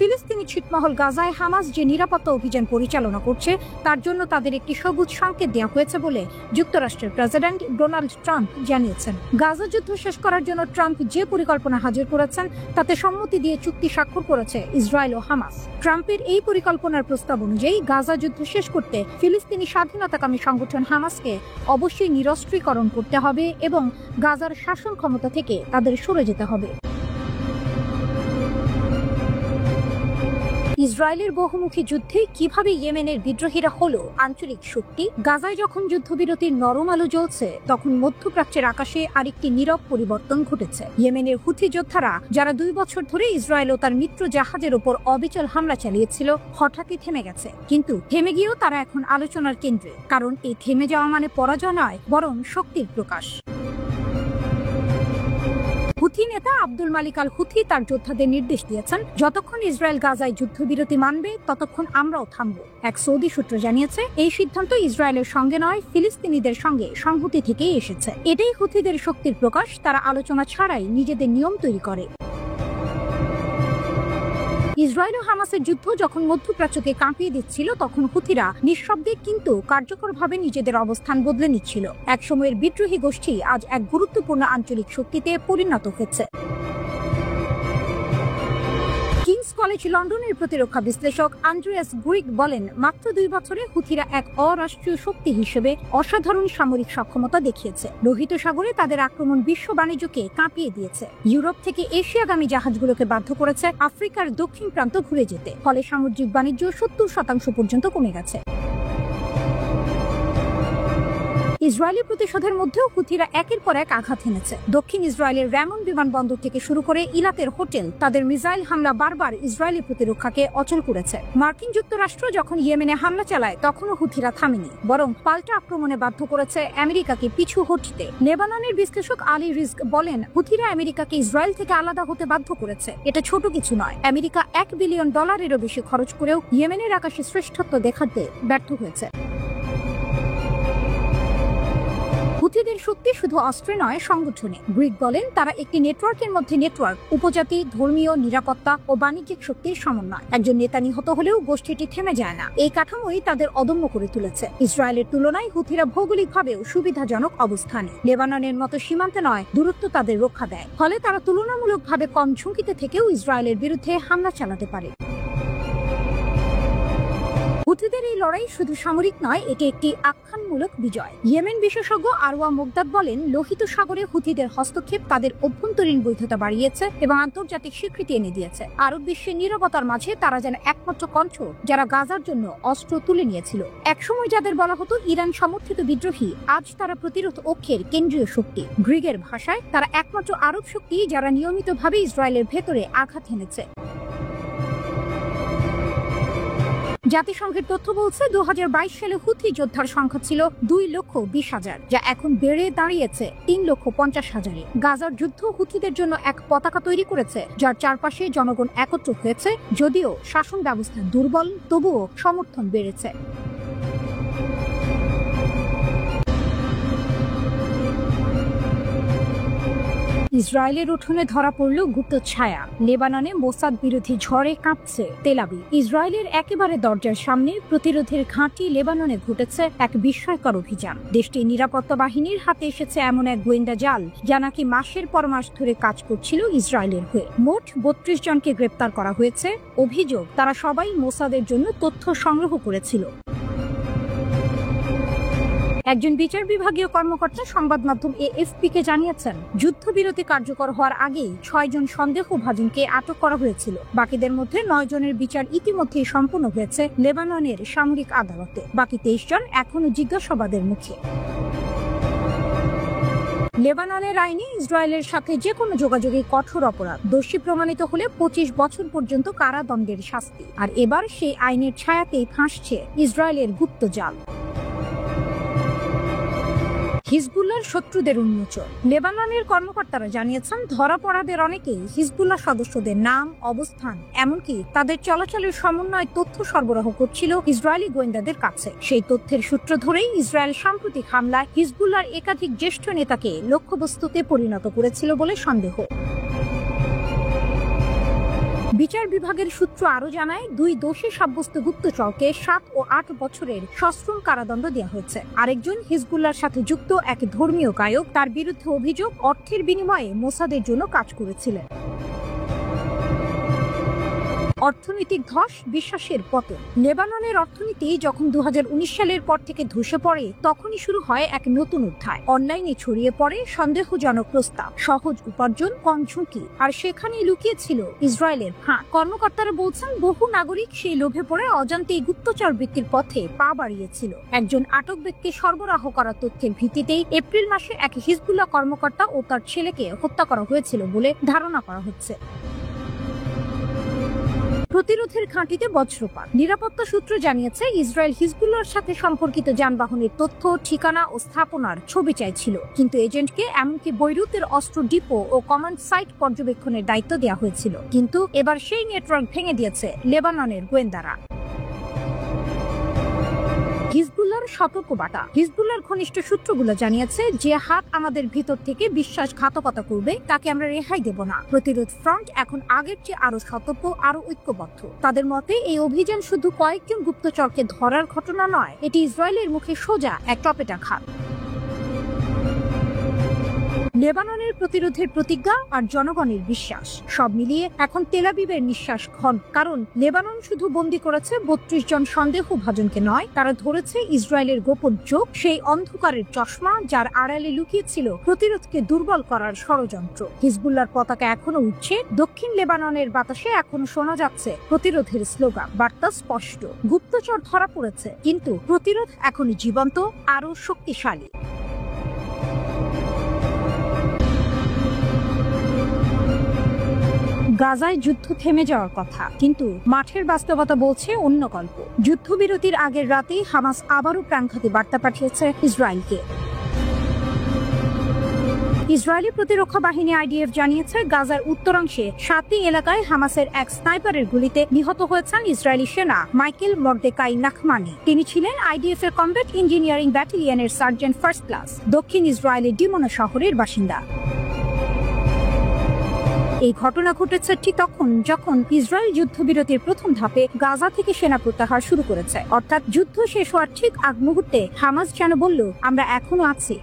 ফিলিস্তিনি ছিটমহল গাজায় হামাস যে নিরাপত্তা অভিযান পরিচালনা করছে তার জন্য তাদের একটি সবুজ সংকেত দেওয়া হয়েছে বলে যুক্তরাষ্ট্রের প্রেসিডেন্ট ডোনাল্ড ট্রাম্প জানিয়েছেন। গাজা যুদ্ধ শেষ করার জন্য ট্রাম্প যে পরিকল্পনা হাজির করেছেন তাতে সম্মতি দিয়ে চুক্তি স্বাক্ষর করেছে ইসরায়েল ও হামাস। ট্রাম্পের এই পরিকল্পনার প্রস্তাব অনুযায়ী গাজা যুদ্ধ শেষ করতে ফিলিস্তিনি স্বাধীনতাকামী সংগঠন হামাসকে অবশ্যই নিরস্ত্রীকরণ করতে হবে এবং গাজার শাসন ক্ষমতা থেকে তাদের সরে যেতে হবে। ইসরায়েলের বহুমুখী যুদ্ধে কিভাবে ইয়েমেনের বিদ্রোহীরা হলো আঞ্চলিক শক্তি। গাজায় যখন যুদ্ধবিরতির নরম আলো জ্বলছে তখন মধ্যপ্রাচ্যের আকাশে আরেকটি নীরব পরিবর্তন ঘটেছে। ইয়েমেনের হুথি যোদ্ধারা যারা 2 বছর ধরে ইসরায়েল ও তার মিত্র জাহাজের উপর অবিচল হামলা চালিয়েছিল হঠাৎই থেমে গেছে, কিন্তু থেমে গিয়েও তারা এখন আলোচনার কেন্দ্রে। কারণ এই থেমে যাওয়া মানে পরাজয় নয়, বরং শক্তির প্রকাশ। হুথি নেতা আব্দুল মালিক আল হুথি তার যোদ্ধাদের নির্দেশ দিয়েছেন, যতক্ষণ ইসরায়েল গাজায় যুদ্ধবিরতি মানবে ততক্ষণ আমরাও থামব। এক সৌদি সূত্র জানিয়েছে এই সিদ্ধান্ত ইসরায়েলের সঙ্গে নয়, ফিলিস্তিনিদের সঙ্গে সংহতি থেকেই এসেছে। এটাই হুথিদের শক্তির প্রকাশ, তারা আলোচনা ছাড়াই নিজেদের নিয়ম তৈরি করে। ইসরায়েল ও হামাসের যুদ্ধ যখন মধ্যপ্রাচ্যকে কাঁপিয়ে দিচ্ছিল তখন হুথিরা নিঃশব্দে কিন্তু কার্যকরভাবে নিজেদের অবস্থান বদলে নিচ্ছিল। একসময়ের বিদ্রোহী গোষ্ঠী আজ এক গুরুত্বপূর্ণ আঞ্চলিক শক্তিতে পরিণত হচ্ছে। কিংস কলেজ লন্ডনের প্রতিরক্ষা বিশ্লেষক আন্দ্রেয়াস গ্রিগ বলেন, মাত্র 2 বছরে হুথিরা এক অরাষ্ট্রীয় শক্তি হিসেবে অসাধারণ সামরিক সক্ষমতা দেখিয়েছে। লোহিত সাগরে তাদের আক্রমণ বিশ্ব বাণিজ্যকে কাঁপিয়ে দিয়েছে। ইউরোপ থেকে এশিয়াগামী জাহাজগুলোকে বাধ্য করেছে আফ্রিকার দক্ষিণ প্রান্ত ঘুরে যেতে, ফলে সামুদ্রিক বাণিজ্য 70% পর্যন্ত কমে গেছে। ইসরায়েলি প্রতিশোধের মধ্যেও হুথিরা একের পর এক আঘাত হেনেছে। দক্ষিণ ইসরায়েলের র্যামন বিমানবন্দর থেকে শুরু করে ইলাতের হোটেল, তাদের মিসাইল হামলা বারবার ইসরায়েলি প্রতিরক্ষাকে অচল করেছে। মার্কিন যুক্তরাষ্ট্র যখন ইয়েমেনে হামলা চালায় তখনও হুথিরা থামেনি, বরং পাল্টা আক্রমণে বাধ্য করেছে আমেরিকাকে পিছু হটতে। লেবাননের বিশ্লেষক আলী রিজক বলেন, হুথিরা আমেরিকাকে ইসরায়েল থেকে আলাদা হতে বাধ্য করেছে। এটা ছোট কিছু নয়। আমেরিকা $1 বিলিয়নেরও বেশি খরচ করেও ইয়েমেনের আকাশে শ্রেষ্ঠত্ব দেখাতে ব্যর্থ হয়েছে। হুথিদের শক্তি শুধু অস্ত্রে নয়, সংগঠনে। গ্রিক বলেন, তারা একটি নেটওয়ার্কের মধ্যে নেটওয়ার্ক, উপজাতি, ধর্মীয়, নিরাপত্তা ও বাণিজ্যিক শক্তির সমন্বয়। একজন নেতা নিহত হলেও গোষ্ঠীটি থেমে যায় না। এই কাঠামোই তাদের অদম্য করে তুলেছে। ইসরায়েলের তুলনায় হুথিরা ভৌগোলিকভাবেও সুবিধাজনক অবস্থানে। লেবাননের মতো সীমান্তে নয়, দূরত্ব তাদের রক্ষা দেয়। ফলে তারা তুলনামূলকভাবে কম ঝুঁকিতে থেকেও ইসরায়েলের বিরুদ্ধে হামলা চালাতে পারে। হুথিদের এই লড়াই শুধু সামরিক নয়, এটি একটি আখ্যানমূলক বিজয়। ইয়েমেন বিশেষজ্ঞ আরওয়া মুগদাদ বলেন, লোহিত সাগরে হুথিদের হস্তক্ষেপ তাদের অভ্যন্তরীণ বৈধতা বাড়িয়েছে এবং আন্তর্জাতিক স্বীকৃতি এনে দিয়েছে। আরব বিশ্বের নীরবতার মাঝে তারা যেন একমাত্র কণ্ঠ যারা গাজার জন্য অস্ত্র তুলে নিয়েছিল। একসময় যাদের বলা হতো ইরান সমর্থিত বিদ্রোহী, আজ তারা প্রতিরোধ অক্ষের কেন্দ্রীয় শক্তি। গ্রিগের ভাষায়, তারা একমাত্র আরব শক্তি যারা নিয়মিতভাবে ইসরায়েলের ভেতরে আঘাত হেনেছে। জাতিসংঘের তথ্য বলছে 2022 সালে হুথি যোদ্ধার সংখ্যা ছিল 2,20,000, যা এখন বেড়ে দাঁড়িয়েছে 3,50,000-এ। গাজার যুদ্ধ হুথিদের জন্য এক পতাকা তৈরি করেছে, যার চারপাশে জনগণ একত্র হয়েছে। যদিও শাসন ব্যবস্থা দুর্বল, তবুও সমর্থন বেড়েছে। ইসরায়েলের উঠোনে ধরা পড়ল গুপ্ত ছায়া। লেবাননে মোসাদ বিরোধী ঝড়ে কাঁপছে তেল আবিব। ইসরায়েলের একেবারে দরজার সামনে প্রতিরোধের ঘাঁটি লেবাননে ঘটেছে এক বিস্ময়কর অভিযান। দেশটির নিরাপত্তা বাহিনীর হাতে এসেছে এমন এক গোয়েন্দা জাল যা নাকি মাসের পর মাস ধরে কাজ করছিল ইসরায়েলের হয়ে। মোট 32 জনকে গ্রেপ্তার করা হয়েছে। অভিযোগ, তারা সবাই মোসাদের জন্য তথ্য সংগ্রহ করেছিল। একজন বিচার বিভাগীয় কর্মকর্তা সংবাদ মাধ্যম AFP কে জানিয়েছেন, যুদ্ধবিরতি কার্যকর হওয়ার আগেই 6 জন সন্দেহভাজনকে আটক করা হয়েছিল। বাকিদের মধ্যে 9 জনের বিচার ইতিমধ্যেই সম্পন্ন হয়েছে লেবাননের সামরিক আদালতে। বাকি 23 জন এখনো জিজ্ঞাসাবাদের মুখে। লেবাননের আইনে ইসরায়েলের সাথে যে কোনো যোগাযোগই কঠোর অপরাধ। দোষী প্রমাণিত হলে 25 বছর পর্যন্ত কারাদণ্ডের শাস্তি। আর এবার সেই আইনের ছায়াতেই ফাঁসছে ইসরায়েলের গুপ্তজাল। হিজবুল্লাহর শত্রুদের উন্মোচন। লেবাননের কর্মকর্তারা জানিয়েছেন, ধরা পড়াদের অনেকেই হিজবুল্লাহ সদস্যদের নাম, অবস্থান, এমনকি তাদের চলাচলের সমন্বয় তথ্য সরবরাহ করছিল ইসরায়েলি গোয়েন্দাদের কাছে। সেই তথ্যের সূত্র ধরেই ইসরায়েল সাম্প্রতিক হামলায় হিজবুল্লাহর একাধিক জ্যেষ্ঠ নেতাকে লক্ষ্যবস্তুতে পরিণত করেছিল বলে সন্দেহ। বিচার বিভাগের সূত্র আরো জানায়, 2 দোষী সাব্যস্ত গুপ্তচরকে 7 ও 8 বছরের সশ্রম কারাদণ্ড দেওয়া হয়েছে। আরেকজন হিজবুল্লাহর সাথে যুক্ত এক ধর্মীয় গায়ক, তার বিরুদ্ধে অভিযোগ অর্থের বিনিময়ে মোসাদের জন্য কাজ করেছিলেন। অর্থনৈতিক ধস, বিশ্বাসের পতন। লেবাননের অর্থনীতি যখন 2019 সালের পর থেকে ধসে পড়ে, তখনই শুরু হয় এক নতুন অধ্যায়। অনলাইনে ছড়িয়ে পড়ে সন্দেহজনক প্রস্তাব, সহজ উপার্জন, কম ঝুঁকি, আর সেখানেই লুকিয়ে ছিল ইসরায়েলের ফাঁদ। কর্মকর্তারা বলছেন, বহু নাগরিক সেই লোভে পড়ে অজান্তেই গুপ্তচর বৃত্তির পথে পা বাড়িয়েছিল। একজন আটক ব্যক্তি সরবরাহ করা তথ্যের ভিত্তিতেই এপ্রিল মাসে এক হিজবুল্লাহ কর্মকর্তা ও তার ছেলেকে হত্যা করা হয়েছিল বলে ধারণা করা হচ্ছে। প্রতিরোধের ঘাঁটিতে বজ্রপাত। নিরাপত্তা সূত্র জানিয়েছে, ইসরায়েল হিজবুল্লাহর সাথে সম্পর্কিত যানবাহনের তথ্য, ঠিকানা ও স্থাপনার ছবি চাইছিল, কিন্তু এজেন্টকে এমনকি বৈরুতের অস্ত্র ডিপো ও কমান্ড সাইট পর্যবেক্ষণের দায়িত্ব দেওয়া হয়েছিল। কিন্তু এবার সেই নেটওয়ার্ক ভেঙে দিয়েছে লেবাননের গোয়েন্দারা। হিজবুল্লাহর সতর্কবার্তা। হিজবুল্লাহর ঘনিষ্ঠ সূত্রগুলো জানিয়েছে, যে হাত আমাদের ভিতর থেকে বিশ্বাসঘাতকতা করবে তাকে আমরা রেহাই দেব না। প্রতিরোধ ফ্রন্ট এখন আগের চেয়ে আরো সতর্ক, আরো ঐক্যবদ্ধ। তাদের মতে এই অভিযান শুধু কয়েকজন গুপ্তচরকে ধরার ঘটনা নয়, এটি ইসরায়েলের মুখে সোজা এক টপেটাঘাত। লেবাননের প্রতিরোধের প্রতিজ্ঞা আর জনগণের বিশ্বাস, সব মিলিয়ে এখন তেল আবিবের নিঃশ্বাস ঘন। কারণ লেবানন শুধু বন্দী করেছে 32 জন সন্দেহভাজনকে নয়, তারা ধরেছে ইসরায়েলের গোপন চোখ, সেই অন্ধকারের চশমা যার আড়ালে লুকিয়েছিল প্রতিরোধকে দুর্বল করার ষড়যন্ত্র। হিজবুল্লাহর পতাকা এখনো উঠছে, দক্ষিণ লেবাননের বাতাসে এখনো শোনা যাচ্ছে প্রতিরোধের স্লোগান। বার্তা স্পষ্ট, গুপ্তচর ধরা পড়েছে, কিন্তু প্রতিরোধ এখনো জীবন্ত, আরো শক্তিশালী। গাজায় যুদ্ধ থেমে যাওয়ার কথা, কিন্তু মাঠের বাস্তবতা বলছে অন্য গল্প। যুদ্ধবিরতির আগের রাতেই হামাস আবারও প্রাণঘাতী বার্তা পাঠিয়েছে ইসরায়েলকে। ইসরায়েলি প্রতিরক্ষা বাহিনী IDF জানিয়েছে, গাজার উত্তরাংশে 7টি এলাকায় হামাসের এক স্নাইপারের গুলিতে নিহত হয়েছেন ইসরায়েলি সেনা মাইকেল মর্দেকাই নাখমানি। তিনি ছিলেন IDF এর কমব্যাট ইঞ্জিনিয়ারিং ব্যাটালিয়নের সার্জেন্ট ফার্স্ট ক্লাস, দক্ষিণ ইসরায়েলের ডিমোনা শহরের বাসিন্দা। এই ঘটনা ঘটেছে ঠিক তখন যখন ইসরায়েল যুদ্ধবিরতির প্রথম ধাপে গাজা থেকে সেনা প্রত্যাহার শুরু করেছে। অর্থাৎ যুদ্ধ শেষ হওয়ার ঠিক আগ মুহূর্তে হামাস যেন বলল, আমরা এখনো আছি।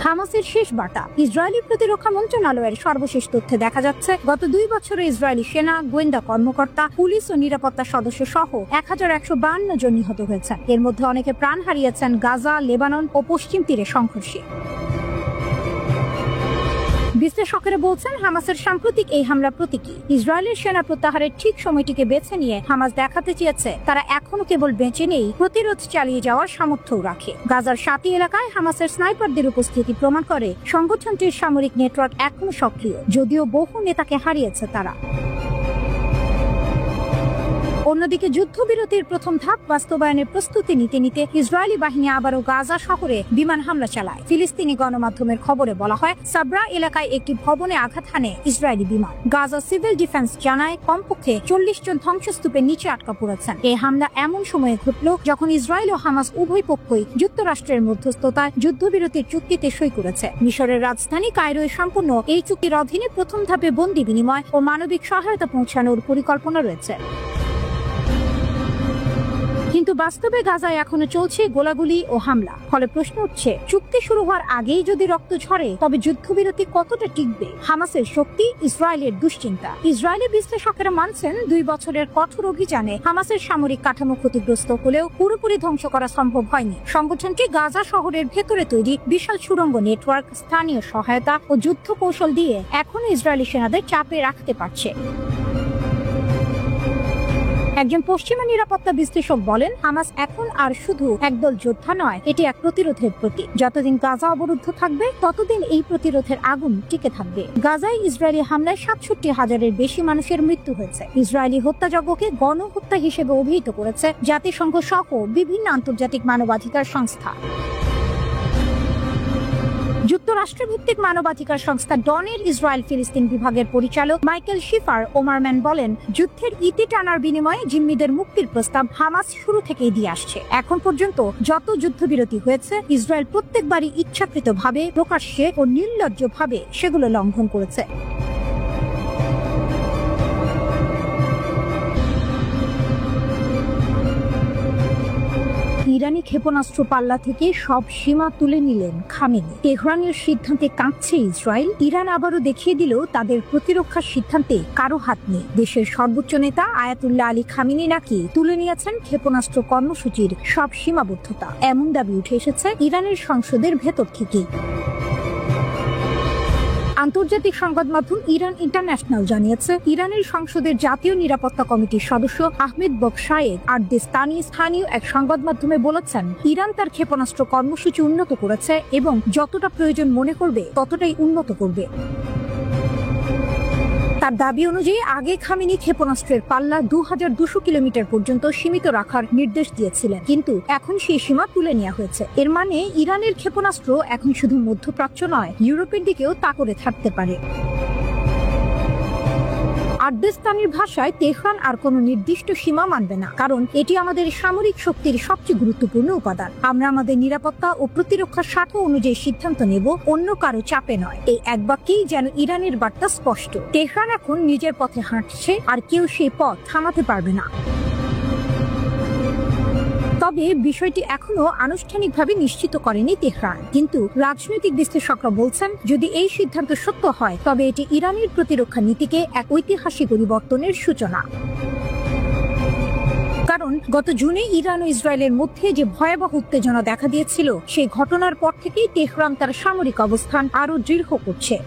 হামাসের শেষ বার্তা। ইসরায়েলি প্রতিরক্ষা মন্ত্রণালয়ের সর্বশেষ তথ্যে দেখা যাচ্ছে, গত 2 বছরে ইসরায়েলি সেনা, গোয়েন্দা কর্মকর্তা, পুলিশ ও নিরাপত্তা সদস্য সহ 1152 জন নিহত হয়েছেন। এর মধ্যে অনেকে প্রাণ হারিয়েছেন গাজা, লেবানন ও পশ্চিম তীরে সংঘর্ষে। বিশ্লেষকেরা বলছেন, হামাসের সাম্প্রতিক এই হামলা প্রতীকী। ইসরায়েলের সেনা প্রত্যাহারের ঠিক সময়টিকে বেছে নিয়ে হামাস দেখাতে চেয়েছে তারা এখনো কেবল বেঁচে নেই, প্রতিরোধ চালিয়ে যাওয়ার সামর্থ্যও রাখে। গাজার 7টি এলাকায় হামাসের স্নাইপারদের উপস্থিতি প্রমাণ করে সংগঠনটির সামরিক নেটওয়ার্ক এখনো সক্রিয়, যদিও বহু নেতাকে হারিয়েছে তারা। অন্যদিকে যুদ্ধবিরতির প্রথম ধাপ বাস্তবায়নের প্রস্তুতি নিতে নিতে ইসরায়েলি বাহিনী আবারও গাজা শহরে বিমান হামলা চালায়। ফিলিস্তিনি গণমাধ্যমের খবরে বলা হয়, সাবরা এলাকায় একটি ভবনে আঘাত হানে ইসরায়েলি বিমান। গাজা সিভিল ডিফেন্স জানায়, কমপক্ষে 40 জন ধ্বংসস্তূপের নিচে আটকা পড়েছেন। এই হামলা এমন সময়ে ঘটল যখন ইসরায়েল ও হামাস উভয় পক্ষই যুক্তরাষ্ট্রের মধ্যস্থতায় যুদ্ধবিরতির চুক্তিতে সই করেছে। মিশরের রাজধানী কায়রোয় সম্পূর্ণ এই চুক্তির অধীনে প্রথম ধাপে বন্দী বিনিময় ও মানবিক সহায়তা পৌঁছানোর পরিকল্পনা রয়েছে। কিন্তু বাস্তবে গাজায় এখনো চলছে গোলাগুলি ও হামলা। ফলে প্রশ্ন উঠছে, চুক্তি শুরু হওয়ার আগেই যদি রক্ত ঝরে তবে যুদ্ধবিরতি কতটা টিকবে? হামাসের শক্তি, ইসরায়েলের দুশ্চিন্তা। ইসরায়েলি বিশ্লেষকেরা মানছেন 2 বছরের কঠোর অভিযানে হামাসের সামরিক কাঠামো ক্ষতিগ্রস্ত হলেও পুরোপুরি ধ্বংস করা সম্ভব হয়নি। সংগঠনটি গাজা শহরের ভেতরে তৈরি বিশাল সুড়ঙ্গ নেটওয়ার্ক, স্থানীয় সহায়তা ও যুদ্ধ কৌশল দিয়ে এখনো ইসরায়েলি সেনাদের চাপে রাখতে পারছে। একজন পশ্চিমা নিরাপত্তা বিশ্লেষক বলেন, হামাস এখন আর শুধু একদল যোদ্ধা নয়, এটি এক প্রতিরোধের প্রতীক। যতদিন গাজা অবরুদ্ধ থাকবে ততদিন এই প্রতিরোধের আগুন টিকে থাকবে। গাজায় ইসরায়েলি হামলায় 67,000-এর বেশি মানুষের মৃত্যু হয়েছে। ইসরায়েলি হত্যাযজ্ঞকে গণহত্যা হিসেবে অভিহিত করেছে জাতিসংঘ সহ বিভিন্ন আন্তর্জাতিক মানবাধিকার সংস্থা। যুক্তরাষ্ট্রভিত্তিক মানবাধিকার সংস্থা ডনের ইসরায়েল ফিলিস্তিন বিভাগের পরিচালক মাইকেল শিফার ওমারম্যান বলেন, যুদ্ধের ইতি টানার বিনিময়ে জিম্মিদের মুক্তির প্রস্তাব হামাস শুরু থেকেই দিয়ে আসছে। এখন পর্যন্ত যত যুদ্ধবিরতি হয়েছে, ইসরায়েল প্রত্যেকবারই ইচ্ছাকৃতভাবে, প্রকাশ্যে ও নির্লজ্জভাবে সেগুলো লঙ্ঘন করেছে। ইরানি ক্ষেপণাস্ত্র পাল্লা থেকে সব সীমা তুলে নিলেন খামেনি। তেহরানের সিদ্ধান্তে কাঁপছে ইসরায়েল। ইরান আবারও দেখিয়ে দিল তাদের প্রতিরক্ষার সিদ্ধান্তে কারো হাত নেই। দেশের সর্বোচ্চ নেতা আয়াতুল্লাহ আলী খামেনি নাকি তুলে নিয়েছেন ক্ষেপণাস্ত্র কর্মসূচির সব সীমাবদ্ধতা। এমন দাবি উঠে এসেছে ইরানের সংসদের ভেতর থেকেই। আন্তর্জাতিক সংবাদ মাধ্যম ইরান ইন্টারন্যাশনাল জানিয়েছে, ইরানের সংসদের জাতীয় নিরাপত্তা কমিটির সদস্য আহমেদ বকশায়েদ আরদেস্তানি স্থানীয় এক সংবাদ মাধ্যমে বলেছেন, ইরান তার ক্ষেপণাস্ত্র কর্মসূচি উন্নত করেছে এবং যতটা প্রয়োজন মনে করবে ততটাই উন্নত করবে। তার দাবি অনুযায়ী আগে খামেনি ক্ষেপণাস্ত্রের পাল্লা 2200 কিলোমিটার পর্যন্ত সীমিত রাখার নির্দেশ দিয়েছিলেন, কিন্তু এখন সেই সীমা তুলে নেওয়া হয়েছে। এর মানে ইরানের ক্ষেপণাস্ত্র এখন শুধু মধ্যপ্রাচ্য নয়, ইউরোপের দিকেও তা করে থাকতে পারে। আরদেস্তানির ভাষায়, তেহরান আর কোনো নির্দিষ্ট সীমা মানবে না, কারণ এটি আমাদের সামরিক শক্তির সবচেয়ে গুরুত্বপূর্ণ উপাদান। আমরা আমাদের নিরাপত্তা ও প্রতিরক্ষার স্বার্থ অনুযায়ী সিদ্ধান্ত নেব, অন্য কারো চাপে নয়। এই এক বাক্যেই যেন ইরানের বার্তা স্পষ্ট। তেহরান এখন নিজের পথে হাঁটছে, আর কেউ সেই পথ থামাতে পারবে না। তবে বিষয়টি এখনো আনুষ্ঠানিকভাবে নিশ্চিত করেনি তেহরান, কিন্তু রাজনৈতিক বিশ্লেষকরা বলছেন, যদি এই সিদ্ধান্ত সত্য হয় তবে এটি ইরানের প্রতিরক্ষা নীতিকে এক ঐতিহাসিক পরিবর্তনের সূচনা। কারণ গত জুনে ইরান ও ইসরায়েলের মধ্যে যে ভয়াবহ উত্তেজনা দেখা দিয়েছিল, সেই ঘটনার পর থেকেই তেহরান তার সামরিক অবস্থান আরো দৃঢ় করছে।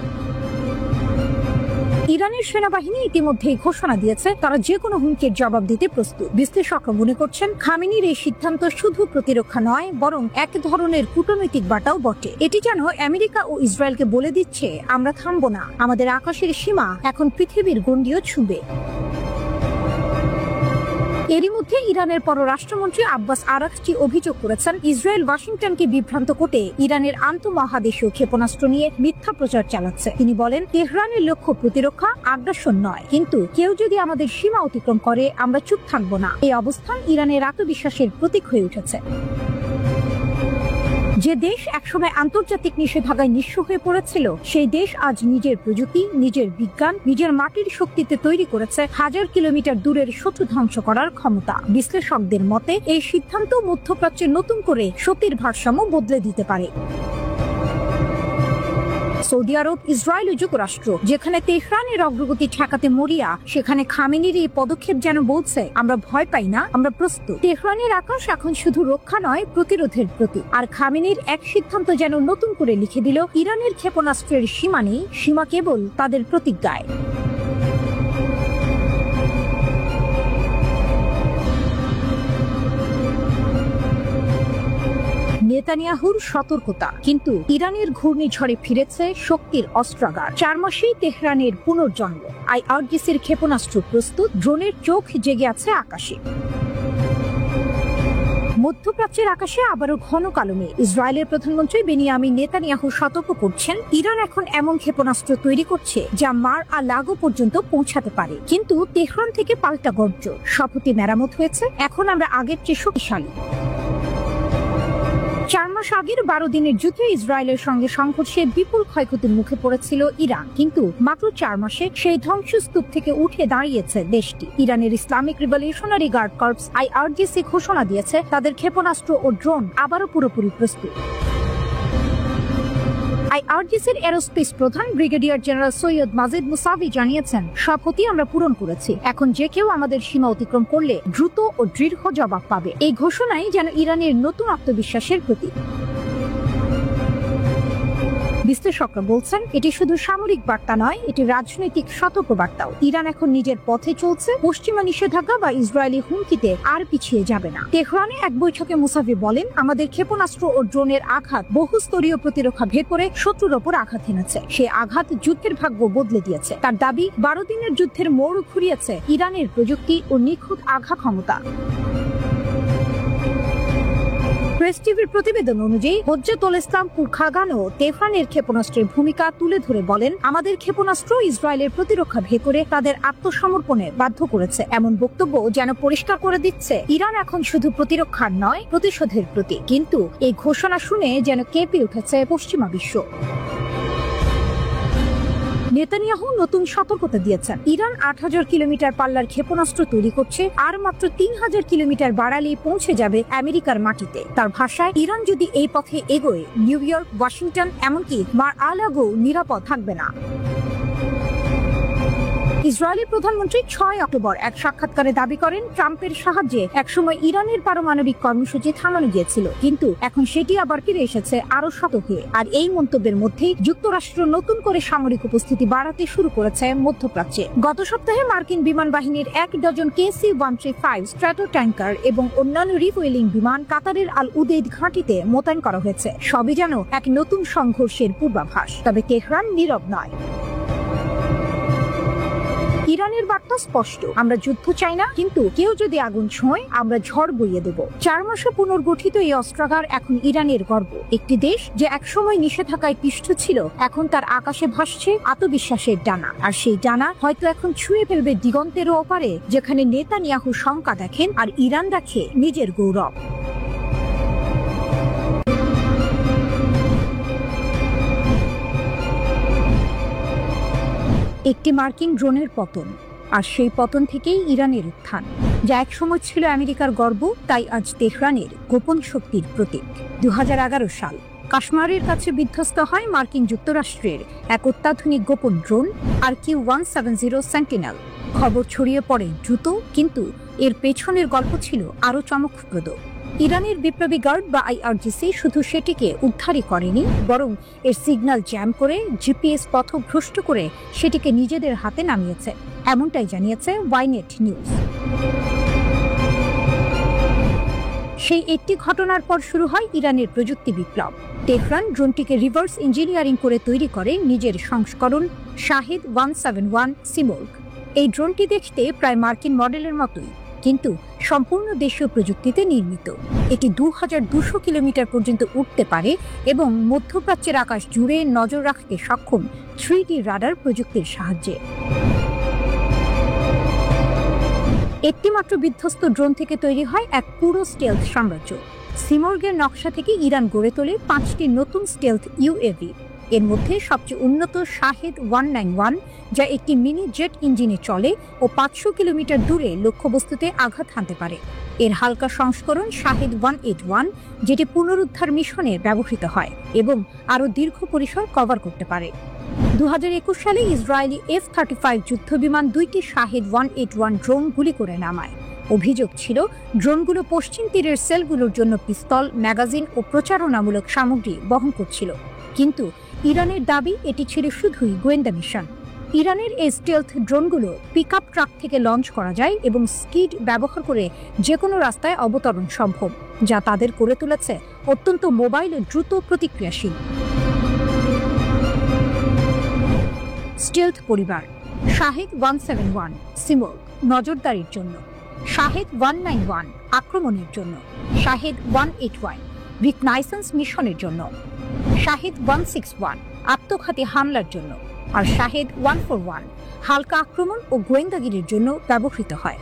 ইরানের সেনাবাহিনী ইতিমধ্যেই ঘোষণা দিয়েছে তারা যে কোনো হুমকির জবাব দিতে প্রস্তুত। বিশ্লেষকরা মনে করছেন, খামেনির এই সিদ্ধান্ত শুধু প্রতিরক্ষা নয়, বরং এক ধরনের কূটনৈতিক বার্তাও বটে। এটি যেন আমেরিকা ও ইসরায়েলকে বলে দিচ্ছে, আমরা থামবো না, আমাদের আকাশের সীমা এখন পৃথিবীর গণ্ডিও ছুঁবে। এরই মধ্যে ইরানের পররাষ্ট্রমন্ত্রী আব্বাস আরাকচি অভিযোগ করেছেন, ইসরায়েল ওয়াশিংটনকে বিভ্রান্ত করতে ইরানের আন্তঃমহাদেশীয় ক্ষেপণাস্ত্র নিয়ে মিথ্যা প্রচার চালাচ্ছে। তিনি বলেন, তেহরানের লক্ষ্য প্রতিরক্ষা, আগ্রাসন নয়, কিন্তু কেউ যদি আমাদের সীমা অতিক্রম করে আমরা চুপ থাকবো না। এই অবস্থান ইরানের আত্মবিশ্বাসের প্রতীক হয়ে উঠেছে। যে দেশ একসময় আন্তর্জাতিক নিষেধাজ্ঞায় নিঃস্ব হয়ে পড়েছিল, সেই দেশ আজ নিজের প্রযুক্তি, নিজের বিজ্ঞান, নিজের মাটির শক্তিতে তৈরি করেছে 1000 কিলোমিটার দূরের শত্রু ধ্বংস করার ক্ষমতা। বিশ্লেষকদের মতে এই সিদ্ধান্ত মধ্যপ্রাচ্যে নতুন করে শক্তির ভারসাম্য বদলে দিতে পারে। সৌদি আরব, ইসরায়েল ও যুক্তরাষ্ট্র যেখানে তেহরানের অগ্রগতি ঠেকাতে মরিয়া, সেখানে খামেনির এই পদক্ষেপ যেন বলছে, আমরা ভয় পাই না, আমরা প্রস্তুত। তেহরানের আকাশ এখন শুধু রক্ষা নয়, প্রতিরোধের প্রতীক। আর খামেনির এক সিদ্ধান্ত যেন নতুন করে লিখে দিল, ইরানের ক্ষেপণাস্ত্রের সীমা নেই, সীমা কেবল তাদের প্রতিজ্ঞায়। নেতানিয়াহুর সতর্কতা, কিন্তু ইরানের ঘূর্ণিঝড়ে ফিরেছে শক্তির অস্ত্রাগার। 4 মাসেই তেহরানের পুনর্জন্ম। আইআরজিসির ক্ষেপণাস্ত্র প্রস্তুত, ড্রোনের চোখ জেগে আছে আকাশে। মধ্যপ্রাচ্যের আকাশে আবারও ঘন কালো মেঘ। ইসরায়েলের প্রধানমন্ত্রী বেনিয়ামিন নেতানিয়াহু সতর্ক করছেন, ইরান এখন এমন ক্ষেপণাস্ত্র তৈরি করছে যা মার আ লাগো পর্যন্ত পৌঁছাতে পারে। কিন্তু তেহরান থেকে পাল্টা গর্জন, শপথে মেরামত হয়েছে, এখন আমরা আগের চেয়ে শক্তিশালী। 4 মাস মাস আগের 12 দিনের যুদ্ধে ইসরায়েলের সঙ্গে সংঘর্ষে বিপুল ক্ষয়ক্ষতির মুখে পড়েছিল ইরান, কিন্তু মাত্র 4 মাসে সেই ধ্বংসস্তূপ থেকে উঠে দাঁড়িয়েছে দেশটি। ইরানের Islamic revolutionary guard corps IRGC ঘোষণা দিয়েছে তাদের ক্ষেপণাস্ত্র ও ড্রোন আবারও পুরোপুরি প্রস্তুত। IRGCর এরোস্পেস প্রধান brigadier general Syed Majed Musavi জানিয়েছেন, সব ক্ষতি আমরা পূরণ করেছি, এখন যে কেউ আমাদের সীমা অতিক্রম করলে দ্রুত ও দৃঢ় জবাব পাবে। এই ঘোষণাই যেন ইরানের নতুন আত্মবিশ্বাসের প্রতীক। বিশ্লেষকরা বলছেন, এটি শুধু সামরিক বার্তা নয়, এটি রাজনৈতিক সতর্কবার্তাও। ইরান এখন নিজের পথে চলছে, পশ্চিমা নিষেধাজ্ঞা বা ইসরায়েলি হুমকিতে আর পিছিয়ে যাবে না। তেহরানে এক বৈঠকে মুসাভি বলেন, আমাদের ক্ষেপণাস্ত্র ও ড্রোনের আঘাত বহুস্তরীয় প্রতিরক্ষা ভেদ করে শত্রুর ওপর আঘাত এনেছে। সে আঘাত যুদ্ধের ভাগ্য বদলে দিয়েছে। তার দাবি, 12 দিনের যুদ্ধের মোড় ঘুরিয়েছে ইরানের প্রযুক্তি ও নিখুঁত আঘাত ক্ষমতা। প্রেস টিভির প্রতিবেদন অনুযায়ী হজ্জাতুল ইসলাম পুরখাগানও তেহরানের ক্ষেপণাস্ত্রের ভূমিকা তুলে ধরে বলেন, আমাদের ক্ষেপণাস্ত্র ইসরায়েলের প্রতিরক্ষা ভেদ করে তাদের আত্মসমর্পণে বাধ্য করেছে। এমন বক্তব্য যেন পরিষ্কার করে দিচ্ছে ইরান এখন শুধু প্রতিরক্ষার নয়, প্রতিশোধের প্রতি। কিন্তু এই ঘোষণা শুনে যেন কেঁপে উঠেছে পশ্চিমা বিশ্ব। নেতানিয়াহু নতুন সতর্কতা দিয়েছেন, ইরান 8000 কিলোমিটার পাল্লার ক্ষেপণাস্ত্র তৈরি করছে, আর মাত্র 3000 কিলোমিটার বাড়ালেই পৌঁছে যাবে আমেরিকার মাটিতে। তার ভাষায়, ইরান যদি এই পথে এগোয়, নিউ ইয়র্ক, ওয়াশিংটন, এমনকি মার-আ-লাগো নিরাপদ থাকবে না। ইসরায়েলি প্রধানমন্ত্রী 6 অক্টোবর এক সাক্ষাৎকারে দাবি করেন, ট্রাম্পের সাহায্যে একসময় ইরানের পারমাণবিক কর্মসূচি থামানো গিয়েছিল, কিন্তু এখন সেটি আবার ফিরে এসেছে আরো শত হয়ে। আর এই মন্তব্যের মধ্যেই যুক্তরাষ্ট্র নতুন করে সামরিক উপস্থিতি বাড়াতে শুরু করেছে মধ্যপ্রাচ্যে। গত সপ্তাহে মার্কিন বিমান বাহিনীর 1 ডজন KC-135 স্ট্র্যাটো ট্যাঙ্কার এবং অন্যান্য রিফুয়েলিং বিমান কাতারের আল উদেইদ ঘাঁটিতে মোতায়েন করা হয়েছে। সবই যেন এক নতুন সংঘর্ষের পূর্বাভাস। তবে তেহরান নীরব নয়। ইরানের বার্তা স্পষ্ট, আমরা যুদ্ধ চাই না, কিন্তু কেউ যদি আগুন ছোঁয় আমরা ঝড় বইয়ে দেব। 4 মাসে পুনর্গঠিত এই অস্ত্রাগার এখন ইরানের গর্ব। একটি দেশ যে একসময় নিষেধাজ্ঞায় পিষ্ট ছিল, এখন তার আকাশে ভাসছে আত্মবিশ্বাসের ডানা। আর সেই ডানা হয়তো এখন ছুঁয়ে ফেলবে দিগন্তেরও ওপারে, যেখানে নেতানিয়াহু শঙ্কা দেখেন আর ইরান দেখে নিজের গৌরব। একটি মার্কিন ড্রোনের পতন, আর সেই পতন থেকেই ইরানের উত্থান। যা একসময় ছিল আমেরিকার গর্ব, তাই আজ তেহরানের গোপন শক্তির প্রতীক। 2011 সাল কাশ্মীরের কাছে বিধ্বস্ত হয় মার্কিন যুক্তরাষ্ট্রের এক অত্যাধুনিক গোপন ড্রোন RQ-170 সেন্টিনেল। খবর ছড়িয়ে পড়ে দ্রুত, কিন্তু এর পেছনের গল্প ছিল আরো চমকপ্রদ। ইরানের বিপ্লবী গার্ড বা IRGC শুধু সেটিকে উদ্ধারই করেনি, বরং এর সিগন্যাল জ্যাম করে GPS পথভ্রষ্ট করে সেটিকে নিজেদের হাতে নামিয়েছে। এমনটাই জানিয়েছে ওয়াইনেট নিউজ। সেই একটি ঘটনার পর শুরু হয় ইরানের প্রযুক্তি বিপ্লব। তেহরান ড্রোনটিকে রিভার্স ইঞ্জিনিয়ারিং করে তৈরি করে নিজের সংস্করণ শাহেদ 171 সিমোর্গ। এই ড্রোনটি দেখতে প্রায় মার্কিন মডেলের মতোই, কিন্তু সম্পূর্ণ দেশীয় প্রযুক্তিতে নির্মিত। এটি 2200 কিলোমিটার পর্যন্ত উঠতে পারে এবং মধ্যপ্রাচ্যের আকাশ জুড়ে নজর রাখতে সক্ষম 3D রাডার প্রযুক্তির সাহায্যে। একটি মাত্র বিধ্বস্ত ড্রোন থেকে তৈরি হয় এক পুরো স্টেলথ সাম্রাজ্য। সিমোর্গের নকশা থেকে ইরান গড়ে তোলে 5টি নতুন স্টেলথ UAV। এর মধ্যে সবচেয়ে উন্নত শাহেদ 191, যা একটি মিনি জেট ইঞ্জিনে চলে ও 500 কিলোমিটার দূরে লক্ষ্যবস্তুতে আঘাত হানতে পারে। এর হালকা সংস্করণ শাহেদ 181, যেটি পুনরুদ্ধার মিশনে ব্যবহৃত হয় এবং আরও দীর্ঘ পরিসর কভার করতে পারে। 2021 সালে ইসরায়েলি F-35 যুদ্ধবিমান 2টি শাহেদ 181 ড্রোন গুলি করে নামায়। অভিযোগ ছিল ড্রোনগুলো পশ্চিম তীরের সেলগুলোর জন্য পিস্তল, ম্যাগাজিন ও প্রচারণামূলক সামগ্রী বহন করছিল, কিন্তু ইরানের দাবি এটি ছিল শুধুই গোয়েন্দা মিশন। ইরানের এই স্টেলথ ড্রোনগুলো পিকআপ ট্রাক থেকে লঞ্চ করা যায় এবং স্কিড ব্যবহার করে যে কোনো রাস্তায় অবতরণ সম্ভব, যা তাদের করে তুলেছে অত্যন্ত মোবাইল ও দ্রুত প্রতিক্রিয়াশীল। স্টেলথ পরিবার: শাহেদ 171 সিমোর্গ নজরদারির জন্য, শাহেদ 191 আক্রমণের জন্য, শাহেদ 181 রিকনাইসেন্স মিশনের জন্য, শাহেদ 161 আত্মঘাতী হামলার জন্য, আর শাহেদ 141 হালকা আক্রমণ ও গোয়েন্দাগিরির জন্য ব্যবহৃত হয়।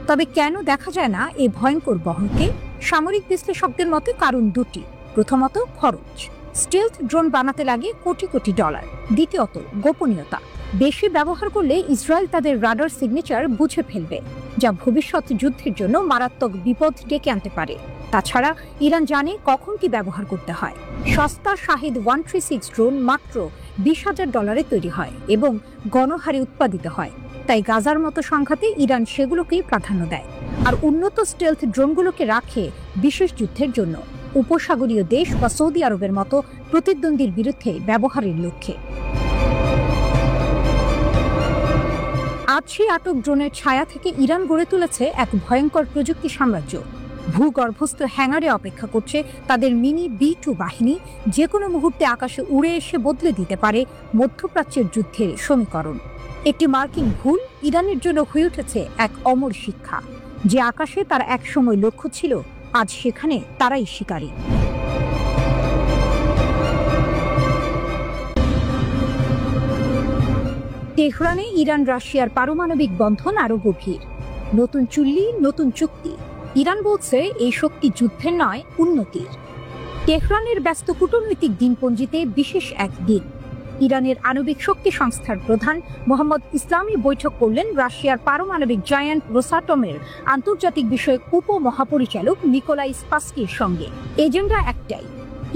তবে কেন দেখা যায় না এই ভয়ঙ্কর বহরকে? সামরিক বিশ্লেষকদের মতে কারণ দুটি। প্রথমত খরচ, স্টেলথ ড্রোন বানাতে লাগে কোটি কোটি ডলার। দ্বিতীয়ত গোপনীয়তা, বেশি ব্যবহার করলে ইসরায়েল তাদের রাডার সিগনেচার বুঝে ফেলবে, যা ভবিষ্যৎ যুদ্ধের জন্য মারাত্মক বিপদ ডেকে আনতে পারে। তাছাড়া ইরান জানে কখন কি ব্যবহার করতে হয়। সস্তা শাহিদ 136 ড্রোন মাত্র $20,000 তৈরি হয় এবং গণহারে উৎপাদিত হয়, তাই গাজার মতো সংঘাতে ইরান সেগুলোকেই প্রাধান্য দেয় আর উন্নত স্টেলথ ড্রোনগুলোকে রাখে বিশেষ যুদ্ধের জন্য, উপসাগরীয় দেশ বা সৌদি আরবের মতো প্রতিদ্বন্দ্বীর বিরুদ্ধে ব্যবহারের লক্ষ্যে। আজ সেই আটক ড্রোনের ছায়া থেকে ইরান গড়ে তুলেছে এক ভয়ঙ্কর প্রযুক্তি সাম্রাজ্য। ভূগর্ভস্থ হ্যাঙ্গারে অপেক্ষা করছে তাদের মিনি B-2 বাহিনী, যে কোনো মুহূর্তে আকাশে উড়ে এসে বদলে দিতে পারে মধ্যপ্রাচ্যের যুদ্ধের সমীকরণ। একটি মার্কিন ভুল ইরানের জন্য হয়ে উঠেছে এক অমর শিক্ষা। যে আকাশে তার একসময় লক্ষ্য ছিল, আজ সেখানে তারাই শিকারী। তেহরানে ইরান রাশিয়ার পারমাণবিক বন্ধন আরো গভীর। নতুন চুল্লি, নতুন চুক্তি। ইরান বলছে এই শক্তি যুদ্ধের নয়, উন্নতির। তেহরানের ব্যস্ত কূটনৈতিক দিনপঞ্জিতে বিশেষ এক দিন। ইরানের আণবিক শক্তি সংস্থার প্রধান মোহাম্মদ ইসলামি বৈঠক করলেন রাশিয়ার পারমাণবিক জায়ান্ট রোসাটমের আন্তর্জাতিক বিষয়ক উপমহাপরিচালক নিকোলাই স্পাসকির সঙ্গে। এজেন্ডা একটাই,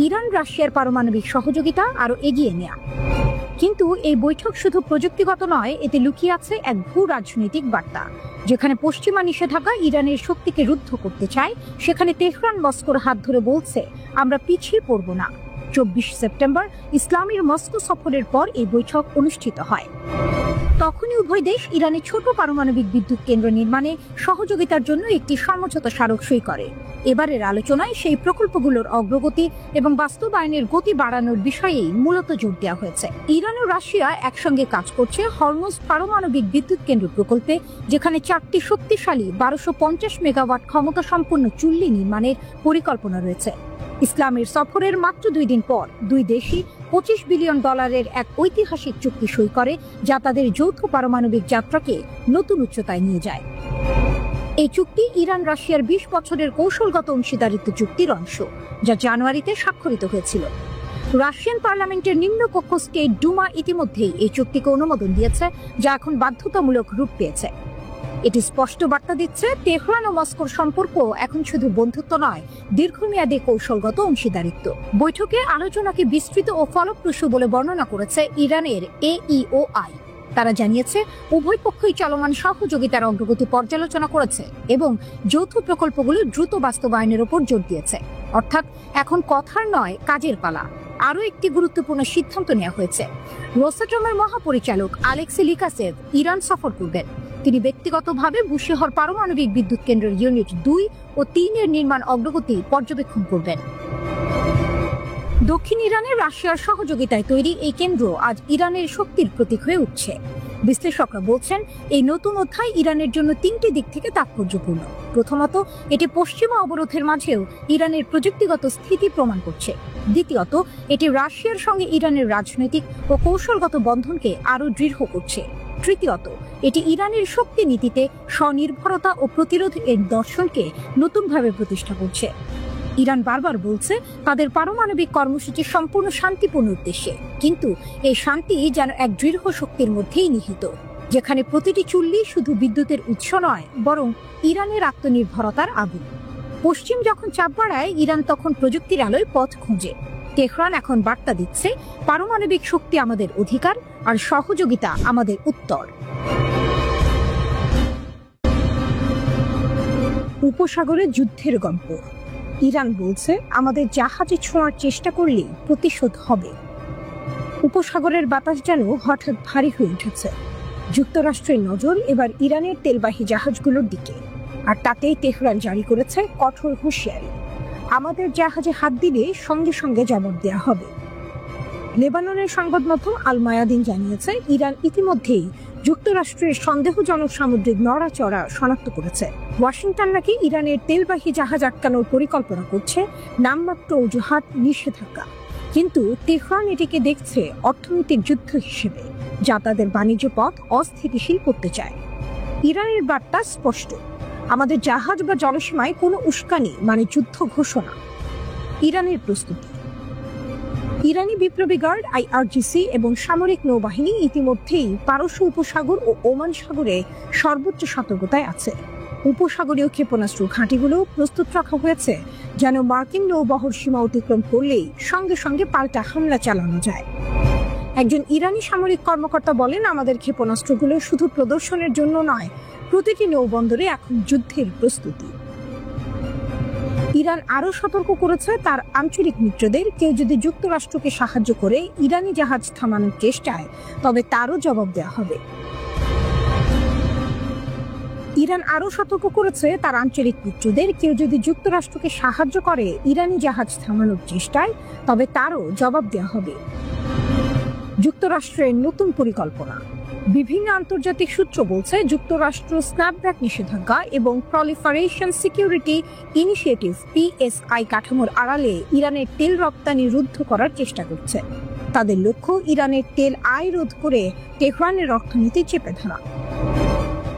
ইরান রাশিয়ার পারমাণবিক সহযোগিতা আরো এগিয়ে নেয়া। কিন্তু এই বৈঠক শুধু প্রযুক্তিগত নয়, এতে লুকিয়ে আছে এক ভূ রাজনৈতিক বার্তা। যেখানে পশ্চিমা নিষেধাজ্ঞা ইরানের শক্তিকে রুদ্ধ করতে চায়, সেখানে তেহরান মস্কোর হাত ধরে বলছে আমরা পিছিয়ে পড়ব না। 24 সেপ্টেম্বর ইসলামের মস্কো সফরের পর এই বৈঠক অনুষ্ঠিত হয়। তখনই উভয় দেশ ইরানে ছোট পারমাণবিক বিদ্যুৎ কেন্দ্র নির্মাণে সহযোগিতার জন্য একটি সমঝোতা স্মারক সই করে। এবারের আলোচনায় সেই প্রকল্পগুলোর অগ্রগতি এবং বাস্তবায়নের গতি বাড়ানোর বিষয়েই মূলত জোর দেওয়া হয়েছে। ইরান ও রাশিয়া একসঙ্গে কাজ করছে হরমুজ পারমাণবিক বিদ্যুৎ কেন্দ্র প্রকল্পে, যেখানে 4টি শক্তিশালী 1250 মেগাওয়াট ক্ষমতা সম্পন্ন চুল্লি নির্মাণের পরিকল্পনা রয়েছে। ইসলামের সফরের মাত্র 2 দিন পর দুই দেশই $25 বিলিয়ন এক ঐতিহাসিক চুক্তি সই করে, যা তাদের যৌথ পারমাণবিক যাত্রাকে নতুন উচ্চতায় নিয়ে যায়। এই চুক্তি ইরান রাশিয়ার 20 বছরের কৌশলগত অংশীদারিত্ব চুক্তির অংশ, যা জানুয়ারিতে স্বাক্ষরিত হয়েছিল। রাশিয়ান পার্লামেন্টের নিম্নকক্ষ স্টেট ডুমা ইতিমধ্যেই এই চুক্তিকে অনুমোদন দিয়েছে, যা এখন বাধ্যতামূলক রূপ পেয়েছে। এটি স্পষ্ট বার্তা দিচ্ছে তেহরান ও মস্কোর সম্পর্ক এখন শুধু বন্ধুত্ব নয়, দীর্ঘমেয়াদী কৌশলগত অংশীদারিত্ব। বৈঠকে আলোচনাকে বিস্তৃত ও ফলপ্রসূ বলে বর্ণনা করেছে ইরানের AEOI। তারা জানিয়েছে উভয় পক্ষই চলমান সহযোগিতার অগ্রগতি পর্যালোচনা করেছে এবং যৌথ প্রকল্পগুলো দ্রুত বাস্তবায়নের উপর জোর দিয়েছে। অর্থাৎ এখন কথার নয়, কাজের পালা। আরও একটি গুরুত্বপূর্ণ সিদ্ধান্ত নেওয়া হয়েছে। রোসাটমের মহাপরিচালক আলেক্সি লিকাসেভ ইরান সফর করবেন। তিনি ব্যক্তিগতভাবে বুশেহর পারমাণবিক বিদ্যুৎ কেন্দ্রের ইউনিট 2 ও 3 এর নির্মাণ অগ্রগতি পর্যবেক্ষণ করবেন। দক্ষিণ ইরানে রাশিয়ার সহযোগিতায় তৈরি এই কেন্দ্র আজ ইরানের শক্তির প্রতীক হয়ে উঠছে। বিশ্লেষকরা বলছেন এই নতুন অধ্যায় ইরানের জন্য 3টি দিক থেকে তাৎপর্যপূর্ণ। প্রথমত, এটি পশ্চিমা অবরোধের মাঝেও ইরানের প্রযুক্তিগত স্থিতি প্রমাণ করছে। দ্বিতীয়ত, এটি রাশিয়ার সঙ্গে ইরানের রাজনৈতিক ও কৌশলগত বন্ধনকে আরও দৃঢ় করছে। তৃতীয়ত, এটি ইরানের শক্তি নীতিতে স্বনির্ভরতা ও প্রতিরোধ এর দর্শনকে নতুনভাবে প্রতিষ্ঠা করছে। ইরান বারবার বলছে তাদের পারমাণবিক কর্মসূচি সম্পূর্ণ শান্তিপূর্ণ উদ্দেশ্যে, কিন্তু এই শান্তি যেন এক দৃঢ় শক্তির মধ্যেই নিহিত, যেখানে প্রতিটি চুল্লি শুধু বিদ্যুতের উৎস নয়, বরং ইরানের আত্মনির্ভরতার আগুন। পশ্চিম যখন চাপ বাড়ায়, ইরান তখন প্রযুক্তির আলোয় পথ খোঁজে। তেহরান এখন বার্তা দিচ্ছে পারমাণবিক শক্তি আমাদের অধিকার আর সহযোগিতা আমাদের উত্তর। উপসাগরে যুদ্ধের গল্প। ইরান বলছে আমাদের জাহাজে ছোঁয়ার চেষ্টা করলেই প্রতিশোধ হবে। উপসাগরের বাতাস যেন হঠাৎ ভারী হয়ে উঠেছে। যুক্তরাষ্ট্রের নজর এবার ইরানের তেলবাহী জাহাজগুলোর দিকে, আর তাতেই তেহরান জারি করেছে কঠোর হুঁশিয়ারি। আমাদের জাহাজে হাত দিলে সঙ্গে সঙ্গে জবাব দেওয়া হবে। লেবাননের সংবাদ মাধ্যম আল মায়াদিন জানিয়েছে ইরান ইতিমধ্যেই যুক্তরাষ্ট্রের সন্দেহজনক সামুদ্রিক নড়াচড়া শনাক্ত করেছে। ওয়াশিংটন নাকি ইরানের তেলবাহী জাহাজ আটকানোর পরিকল্পনা করছে, নামমাত্র অজুহাত নিষেধাজ্ঞা। কিন্তু তেহরান এটিকে দেখছে অর্থনৈতিক যুদ্ধ হিসেবে, যা তাদের বাণিজ্য পথ অস্থিতিশীল করতে চায়। ইরানের বার্তা স্পষ্ট, আমাদের জাহাজ বা জলসীমায় কোনো উস্কানি মানে যুদ্ধ ঘোষণা। ইরানের প্রস্তুতি। ইরানি বিপ্লবী গার্ড IRGC এবং সামরিক নৌবাহিনী ইতিমধ্যেই পারস্য উপসাগর ও ওমান সাগরে সর্বোচ্চ সতর্কতায় আছে। উপসাগরীয় ক্ষেপণাস্ত্র ঘাঁটিগুলো প্রস্তুত রাখা হয়েছে যেন মার্কিন নৌবহর সীমা অতিক্রম করলেই সঙ্গে সঙ্গে পাল্টা হামলা চালানো যায়। একজন ইরানি সামরিক কর্মকর্তা বলেন, আমাদের ক্ষেপণাস্ত্রগুলো শুধু প্রদর্শনের জন্য নয়, প্রতিটি নৌবন্দরে এখন যুদ্ধের প্রস্তুতি। ইরান আরও সতর্ক করেছে তার আঞ্চলিক মিত্রদের, কেউ যদি যুক্তরাষ্ট্রকে সাহায্য করে ইরানি জাহাজ থামানোর চেষ্টায়, তবে তারও জবাব দেওয়া হবে। ইরান আরও সতর্ক করেছে তার আঞ্চলিক মিত্রদের, কেউ যদি যুক্তরাষ্ট্রকে সাহায্য করে ইরানি জাহাজ থামানোর চেষ্টায়, তবে তারও জবাব দেওয়া হবে। যুক্তরাষ্ট্রের নতুন পরিকল্পনা। বিভিন্ন আন্তর্জাতিক সূত্র বলছে, যুক্তরাষ্ট্র স্ন্যাপব্যাক নিষেধাজ্ঞা এবং প্রলিফারেশন সিকিউরিটি ইনিশিয়েটিভ PSI কাঠামোর আড়ালে ইরানের তেল রপ্তানি রুদ্ধ করার চেষ্টা করছে। তাদের লক্ষ্য ইরানের তেল আয় রোধ করে তেহরানের অর্থনীতি চেপে ধরা।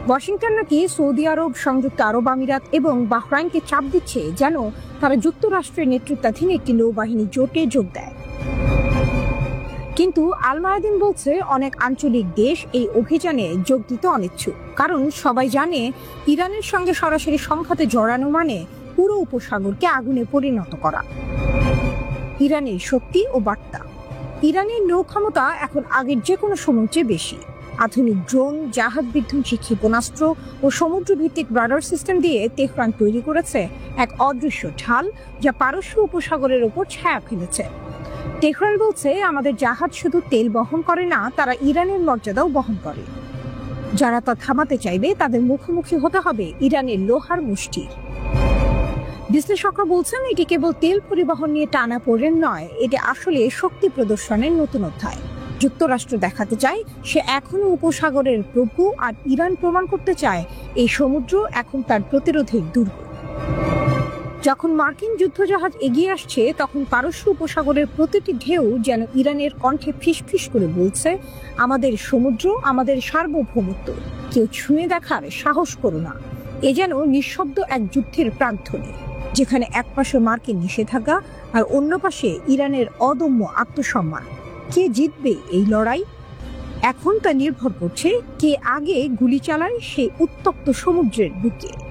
ওয়াশিংটন নাকি সৌদি আরব, সংযুক্ত আরব আমিরাত এবং বাহরাইনকে চাপ দিচ্ছে যেন তারা যুক্তরাষ্ট্রের নেতৃত্বাধীন একটি নৌবাহিনী জোটে যোগ দেয়। কিন্তু আল মায়াদিন বলছে, অনেক আঞ্চলিক দেশ এই অভিযানে যোগ দিতে অনিচ্ছুক, কারণ সবাই জানে ইরানের সঙ্গে সরাসরি সংঘাতে জড়ানো মানে পুরো উপসাগরকে আগুনে পরিণত করা। ইরানের শক্তি ও বার্তা। ইরানের নৌ ক্ষমতা এখন আগের যে কোনো সময়ের চেয়ে বেশি। আধুনিক ড্রোন, জাহাজ বিধ্বংসী ক্ষেপণাস্ত্র ও সমুদ্র ভিত্তিক রাডার সিস্টেম দিয়ে তেহরান তৈরি করেছে এক অদৃশ্য ঢাল, যা পারস্য উপসাগরের ওপর ছায়া ফেলেছে। তেহরান বলছে, আমাদের জাহাজ শুধু তেল বহন করে না, তারা ইরানের মর্যাদাও বহন করে। যারা তা থামাতে চাইবে তাদের মুখোমুখি হতে হবে ইরানের লোহার মুষ্টির। বিশ্লেষকরা বলছেন, এটি কেবল তেল পরিবহন নিয়ে টানাপোড়েন নয়, এটি আসলে শক্তি প্রদর্শনের নতুন অধ্যায়। যুক্তরাষ্ট্র দেখাতে চায় সে এখনো উপসাগরের প্রভু, আর ইরান প্রমাণ করতে চায় এই সমুদ্র এখন তার প্রতিরোধের দুর্গ। যখন মার্কিন যুদ্ধজাহাজ এগিয়ে আসছে, তখন পারস্য উপসাগরের প্রতিটি ঢেউ যেন ইরানের কণ্ঠে ফিসফিস করে বলছে, আমাদের সমুদ্র, আমাদের সার্বভৌমত্ব, কেউ ছুঁয়ে দেখার সাহস করো না। এ যেন নিঃশব্দ এক যুদ্ধের প্রান্তনে, যেখানে এক পাশে মার্কিন নিষেধাজ্ঞা আর অন্য পাশে ইরানের অদম্য আত্মসম্মান। কে জিতবে এই লড়াই? এখন তা নির্ভর করছে কে আগে গুলি চালায় সেই উত্তপ্ত সমুদ্রের বুকে।